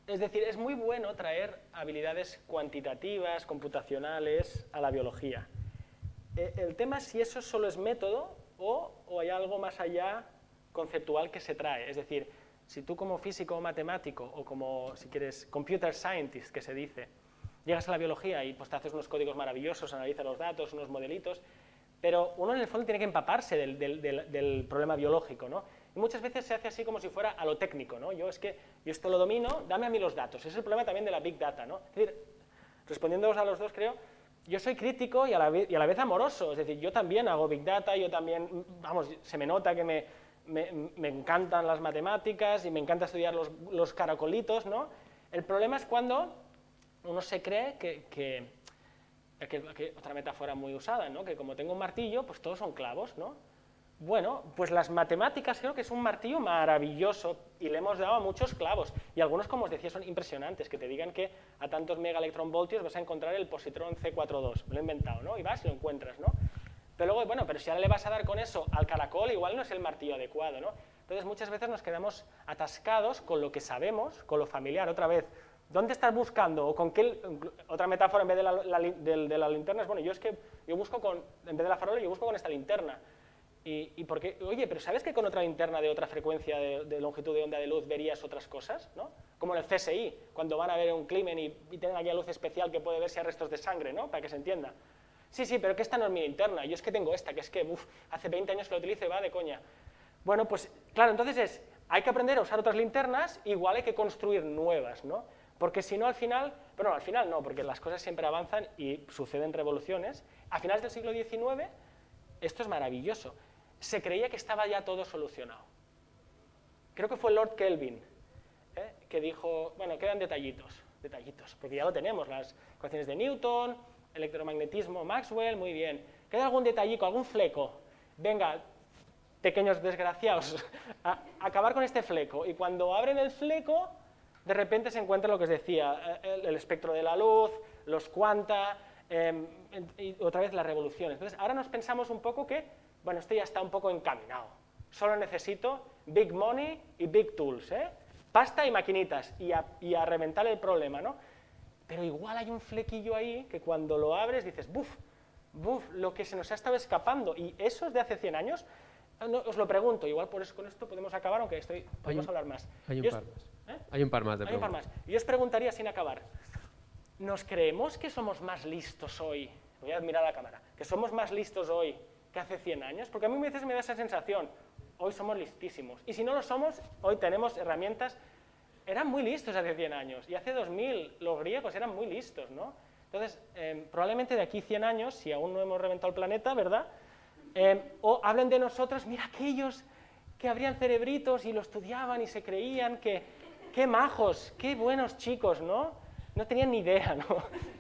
[SPEAKER 1] Es decir, es muy bueno traer habilidades cuantitativas, computacionales a la biología. El tema es si eso solo es método o hay algo más allá conceptual que se trae. Es decir, si tú como físico o matemático o como, si quieres, computer scientist, que se dice, llegas a la biología y pues te haces unos códigos maravillosos, analizas los datos, unos modelitos, pero uno en el fondo tiene que empaparse del problema biológico, ¿no? Y muchas veces se hace así como si fuera a lo técnico, ¿no? Yo esto lo domino, dame a mí los datos. Ese es el problema también de la Big Data, ¿no? Es decir, respondiéndoos a los dos, creo, yo soy crítico y a la vez amoroso. Es decir, yo también hago Big Data, yo también, vamos, se me nota que me encantan las matemáticas y me encanta estudiar los caracolitos, ¿no? El problema es cuando uno se cree que otra metáfora muy usada, ¿no?, que como tengo un martillo, pues todos son clavos, ¿no? Bueno, pues las matemáticas creo que es un martillo maravilloso y le hemos dado a muchos clavos. Y algunos, como os decía, son impresionantes, que te digan que a tantos megaelectronvoltios vas a encontrar el positrón C42. Me lo he inventado, ¿no? Y vas y lo encuentras, ¿no? Pero luego, bueno, pero si ahora le vas a dar con eso al caracol, igual no es el martillo adecuado, ¿no? Entonces muchas veces nos quedamos atascados con lo que sabemos, con lo familiar. Otra vez, ¿Dónde estás buscando? ¿O con qué? Otra metáfora en vez de la linterna es, bueno, yo busco en vez de la farola, yo busco con esta linterna. ¿Y por qué? Oye, pero ¿sabes que con otra linterna de otra frecuencia de longitud de onda de luz verías otras cosas? ¿No? Como en el CSI, cuando van a ver un crimen y tienen aquella luz especial que puede ver si hay restos de sangre, ¿no? Para que se entienda. Sí, pero que esta no es mi linterna, yo es que tengo esta, que es que hace 20 años que la utilizo y va de coña. Bueno, pues claro, entonces hay que aprender a usar otras linternas, igual hay que construir nuevas, ¿no? Porque si no, al final no, porque las cosas siempre avanzan y suceden revoluciones. A finales del siglo XIX, esto es maravilloso, se creía que estaba ya todo solucionado. Creo que fue Lord Kelvin, que dijo, bueno, quedan detallitos, porque ya lo tenemos, las ecuaciones de Newton, electromagnetismo, Maxwell, muy bien. Queda algún detallico, algún fleco. Venga, pequeños desgraciados, a acabar con este fleco. Y cuando abren el fleco, de repente se encuentra lo que os decía, el espectro de la luz, los cuanta, y otra vez las revoluciones. Entonces, ahora nos pensamos un poco que, bueno, esto ya está un poco encaminado. Solo necesito big money y big tools, pasta y maquinitas, y a reventar el problema, ¿no? Pero igual hay un flequillo ahí que cuando lo abres dices, buf, lo que se nos ha estado escapando. Y eso es de hace 100 años. No, os lo pregunto, igual por eso con esto podemos acabar, aunque podemos hablar más.
[SPEAKER 5] Hay un par más de preguntas.
[SPEAKER 1] Y os preguntaría sin acabar, ¿nos creemos que somos más listos hoy? Voy a mirar a la cámara. ¿Que somos más listos hoy que hace 100 años? Porque a mí a veces me da esa sensación. Hoy somos listísimos. Y si no lo somos, hoy tenemos herramientas. Eran muy listos hace 100 años. Y hace 2000 los griegos eran muy listos, ¿no? Entonces, probablemente de aquí 100 años, si aún no hemos reventado el planeta, ¿verdad? O hablen de nosotros, mira aquellos que abrían cerebritos y lo estudiaban y se creían que, qué majos, qué buenos chicos, ¿no? No tenían ni idea, ¿no?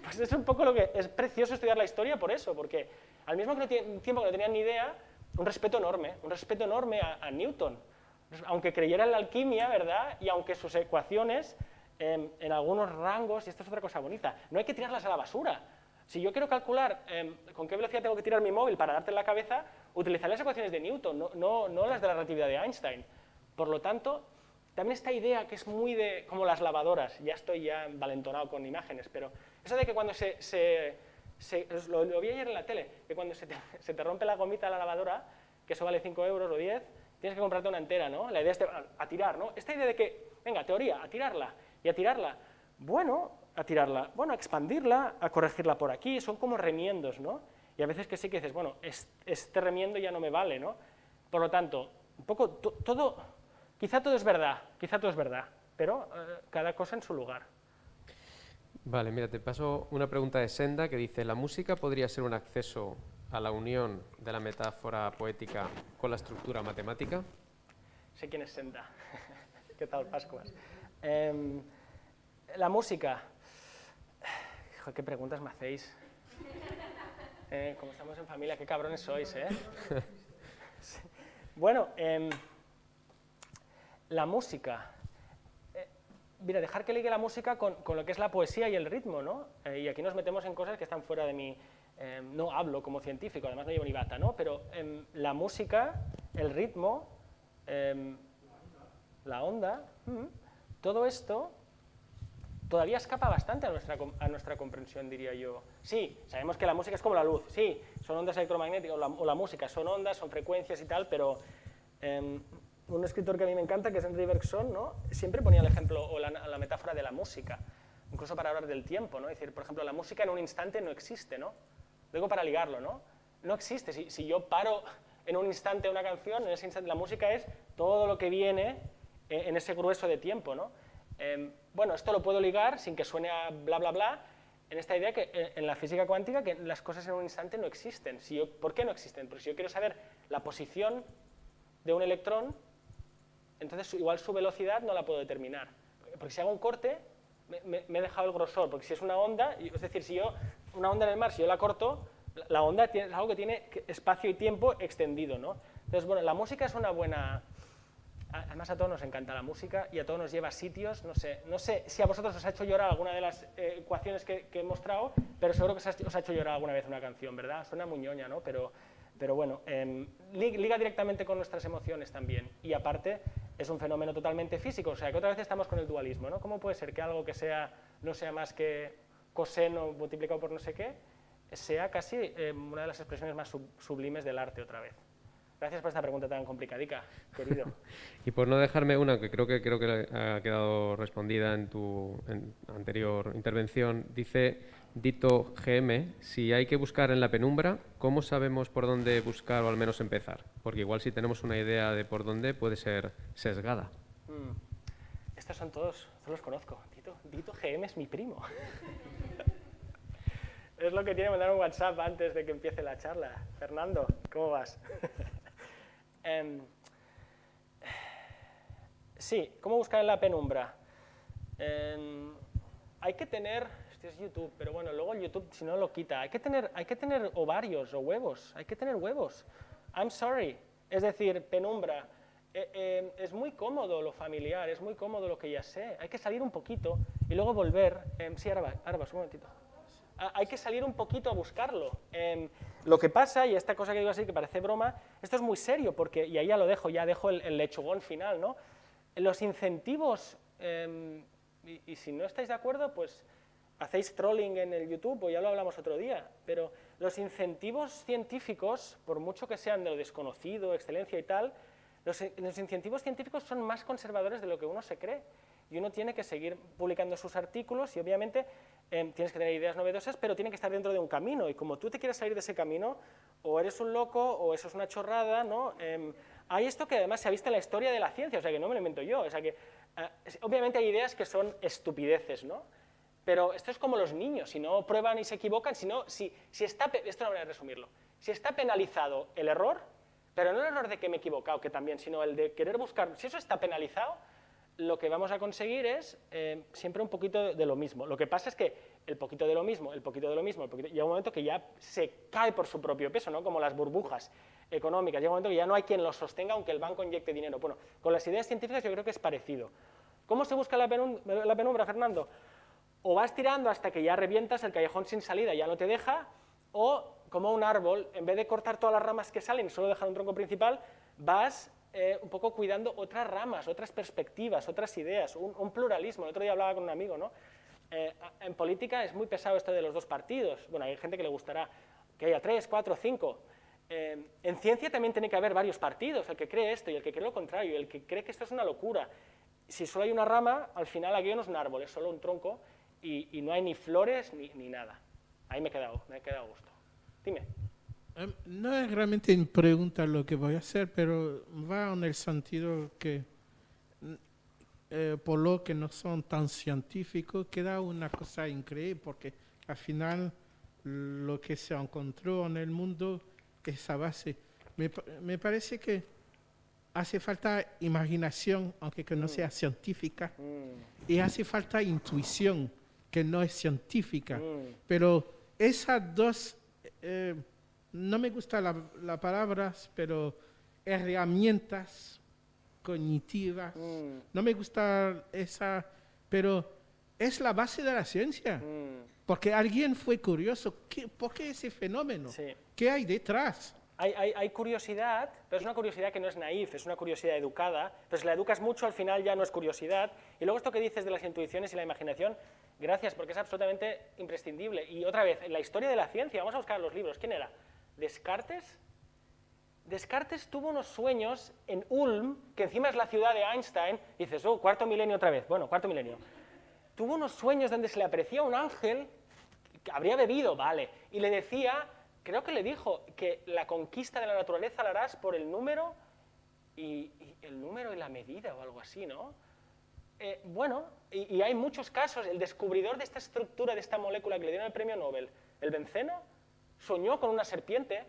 [SPEAKER 1] Pues es un poco lo que es precioso estudiar la historia por eso, porque al mismo tiempo que no tenían ni idea, un respeto enorme a Newton, aunque creyera en la alquimia, ¿verdad? Y aunque sus ecuaciones en algunos rangos, y esto es otra cosa bonita, no hay que tirarlas a la basura. Si yo quiero calcular con qué velocidad tengo que tirar mi móvil para darte en la cabeza, utilizaré las ecuaciones de Newton, no las de la relatividad de Einstein. Por lo tanto, también esta idea que es muy de, como las lavadoras, ya estoy envalentonado con imágenes, pero eso de que cuando lo vi ayer en la tele, que cuando se te rompe la gomita de la lavadora, que eso vale 5 euros o 10, tienes que comprarte una entera, ¿no? La idea es a tirar, ¿no? Esta idea de que, venga, teoría, a tirarla, y a tirarla, bueno, a expandirla, a corregirla por aquí, son como remiendos, ¿no? Y a veces que sí que dices, bueno, este remiendo ya no me vale, ¿no? Por lo tanto, un poco todo, quizá todo es verdad, pero cada cosa en su lugar.
[SPEAKER 5] Vale, mira, te paso una pregunta de Senda que dice, ¿la música podría ser un acceso a la unión de la metáfora poética con la estructura matemática?
[SPEAKER 1] Sé quién es Senda. ¿Qué tal, Pascuas? La música. Hijo, qué preguntas me hacéis. Como estamos en familia, qué cabrones sois, ¿eh? Bueno, la música. Mira, dejar que ligue la música con lo que es la poesía y el ritmo, ¿no? Y aquí nos metemos en cosas que están fuera de mi... no hablo como científico, además no llevo ni bata, ¿no? Pero la música, el ritmo, la onda, todo esto todavía escapa bastante a nuestra comprensión, diría yo. Sí, sabemos que la música es como la luz, sí, son ondas electromagnéticas, o la música son ondas, son frecuencias y tal, pero un escritor que a mí me encanta, que es Henry Bergson, ¿no? Siempre ponía el ejemplo o la metáfora de la música, incluso para hablar del tiempo, ¿no? Es decir, por ejemplo, la música en un instante no existe, ¿no? Lo digo para ligarlo, ¿no? No existe. Si yo paro en un instante una canción, en ese instante la música es todo lo que viene en ese grueso de tiempo, ¿no? Bueno, esto lo puedo ligar sin que suene a bla, bla, bla, en esta idea que en la física cuántica que las cosas en un instante no existen. ¿Por qué no existen? Porque si yo quiero saber la posición de un electrón, entonces igual su velocidad no la puedo determinar. Porque si hago un corte, me he dejado el grosor, porque si es una onda, es decir, una onda en el mar, si yo la corto, la onda es algo que tiene espacio y tiempo extendido, ¿no? Entonces, bueno, la música es una buena... Además a todos nos encanta la música y a todos nos lleva a sitios, no sé si a vosotros os ha hecho llorar alguna de las ecuaciones que he mostrado, pero seguro que os ha hecho llorar alguna vez una canción, ¿verdad? Suena muy ñoña, ¿no? Pero bueno, liga directamente con nuestras emociones también. Y aparte, es un fenómeno totalmente físico, o sea que otra vez estamos con el dualismo, ¿no? ¿Cómo puede ser que algo que no sea más que coseno multiplicado por no sé qué, sea casi una de las expresiones más sublimes del arte otra vez? Gracias por esta pregunta tan complicadica, querido.
[SPEAKER 5] Y por no dejarme una, que creo que ha quedado respondida en tu anterior intervención, dice Dito GM, si hay que buscar en la penumbra, ¿cómo sabemos por dónde buscar o al menos empezar? Porque igual si tenemos una idea de por dónde puede ser sesgada.
[SPEAKER 1] Estos son todos los conozco. Dito GM es mi primo. Es lo que tiene mandar un WhatsApp antes de que empiece la charla. Fernando, ¿cómo vas? Sí, ¿cómo buscar en la penumbra? Hay que tener, esto es YouTube, pero bueno, luego el YouTube si no lo quita, hay que tener ovarios o huevos, hay que tener huevos. I'm sorry, es decir, penumbra. Es muy cómodo lo familiar, es muy cómodo lo que ya sé, hay que salir un poquito y luego volver. Sí, ahora vas, un momentito. Hay que salir un poquito a buscarlo. Lo que pasa, y esta cosa que digo así que parece broma, esto es muy serio, porque, y ahí ya lo dejo, el lechugón final, ¿no? Los incentivos, y si no estáis de acuerdo, pues hacéis trolling en el YouTube, o ya lo hablamos otro día, pero los incentivos científicos, por mucho que sean de lo desconocido, excelencia y tal, los incentivos científicos son más conservadores de lo que uno se cree, y uno tiene que seguir publicando sus artículos y obviamente tienes que tener ideas novedosas, pero tiene que estar dentro de un camino, y como tú te quieres salir de ese camino, o eres un loco, o eso es una chorrada, ¿no? Hay esto que además se ha visto en la historia de la ciencia, o sea que no me lo invento yo, o sea que obviamente hay ideas que son estupideces, ¿no? Pero esto es como los niños, si no prueban y se equivocan, esto es una manera de resumirlo, si está penalizado el error, pero no el error de que me he equivocado, que también, sino el de querer buscar, si eso está penalizado, lo que vamos a conseguir es siempre un poquito de lo mismo. Lo que pasa es que el poquito de lo mismo, llega un momento que ya se cae por su propio peso, ¿no? Como las burbujas económicas, llega un momento que ya no hay quien los sostenga aunque el banco inyecte dinero. Bueno, con las ideas científicas yo creo que es parecido. ¿Cómo se busca la penumbra, Fernando? O vas tirando hasta que ya revientas, el callejón sin salida ya no te deja, o como un árbol, en vez de cortar todas las ramas que salen y solo dejar un tronco principal, vas un poco cuidando otras ramas, otras perspectivas, otras ideas, un pluralismo. El otro día hablaba con un amigo, ¿no? En política es muy pesado esto de los dos partidos. Bueno, hay gente que le gustará que haya 3, 4, 5. En ciencia también tiene que haber varios partidos, el que cree esto y el que cree lo contrario, y el que cree que esto es una locura. Si solo hay una rama, al final aquello no es un árbol, es solo un tronco, y no hay ni flores ni nada. Ahí me he quedado a gusto. Dime.
[SPEAKER 2] No es realmente una pregunta lo que voy a hacer, pero va en el sentido que por lo que no son tan científicos, queda una cosa increíble, porque al final lo que se encontró en el mundo es esa base. Me parece que hace falta imaginación, aunque que no sea científica, y hace falta intuición, que no es científica. Pero esas dos, no me gustan las palabras, pero herramientas cognitivas, no me gusta esa, pero es la base de la ciencia. Porque alguien fue curioso. ¿Por qué ese fenómeno?
[SPEAKER 1] Sí.
[SPEAKER 2] ¿Qué hay detrás?
[SPEAKER 1] Hay curiosidad, pero es una curiosidad que no es naif, es una curiosidad educada, pero si la educas mucho al final ya no es curiosidad. Y luego esto que dices de las intuiciones y la imaginación, gracias, porque es absolutamente imprescindible. Y otra vez, en la historia de la ciencia, vamos a buscar los libros, ¿quién era? ¿Descartes? Descartes tuvo unos sueños en Ulm, que encima es la ciudad de Einstein, y dices, oh, cuarto milenio otra vez, bueno, cuarto milenio. Tuvo unos sueños donde se le aparecía un ángel, que habría bebido, vale, y le decía, creo que le dijo, que la conquista de la naturaleza la harás por el número y el número y la medida o algo así, ¿no? Bueno, y hay muchos casos, el descubridor de esta estructura, de esta molécula que le dieron el premio Nobel, el benceno, soñó con una serpiente,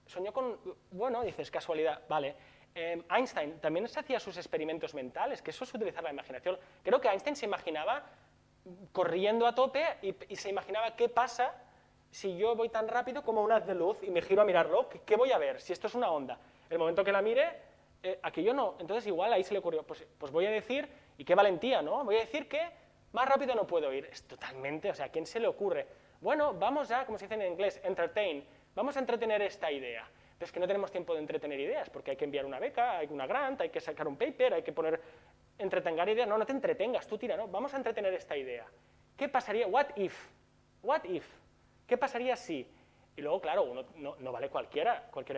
[SPEAKER 1] soñó con, bueno, dices, casualidad, vale. Einstein también se hacía sus experimentos mentales, que eso es utilizar la imaginación. Creo que Einstein se imaginaba corriendo a tope y se imaginaba qué pasa si yo voy tan rápido como un haz de luz y me giro a mirarlo, ¿qué voy a ver? Si esto es una onda. El momento que la mire, aquello no. Entonces igual ahí se le ocurrió, pues voy a decir, y qué valentía, ¿no? Voy a decir que más rápido no puedo ir. Es totalmente, o sea, ¿a quién se le ocurre? Bueno, vamos a, como se dice en inglés, entertain. Vamos a entretener esta idea. Pero es que no tenemos tiempo de entretener ideas, porque hay que enviar una beca, hay una grant, hay que sacar un paper, hay que poner, entretengar ideas. No, no te entretengas, tú tira, no, vamos a entretener esta idea. ¿Qué pasaría? What if? What if? ¿Qué pasaría si? Y luego, claro, uno no vale cualquier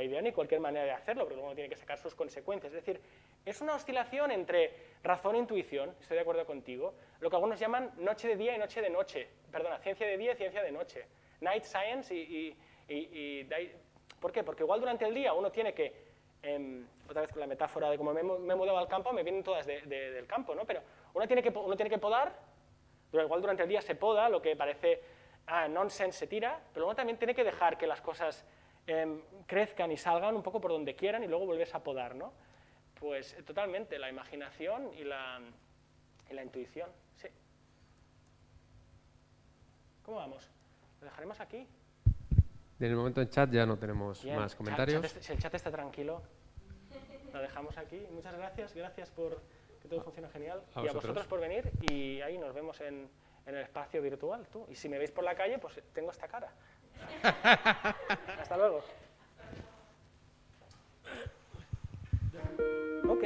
[SPEAKER 1] idea ni cualquier manera de hacerlo, porque uno tiene que sacar sus consecuencias. Es decir, es una oscilación entre razón e intuición, estoy de acuerdo contigo, lo que algunos llaman noche de día y noche de noche, perdona, ciencia de día y ciencia de noche, night science ¿por qué? Porque igual durante el día uno tiene que, otra vez con la metáfora de cómo me he mudado al campo, me vienen todas del campo, ¿no? Pero uno tiene que podar, igual durante el día se poda, lo que parece nonsense se tira, pero uno también tiene que dejar que las cosas crezcan y salgan un poco por donde quieran y luego vuelves a podar, ¿no? Pues totalmente, la imaginación y la intuición, sí. ¿Cómo vamos? ¿Lo dejaremos aquí?
[SPEAKER 5] En el momento en chat ya no tenemos más comentarios.
[SPEAKER 1] Si el chat está tranquilo, lo dejamos aquí. Muchas gracias, gracias por que todo funciona genial. Y a vosotros por venir y ahí nos vemos en el espacio virtual, tú. Y si me veis por la calle, pues tengo esta cara. Hasta luego. Ok.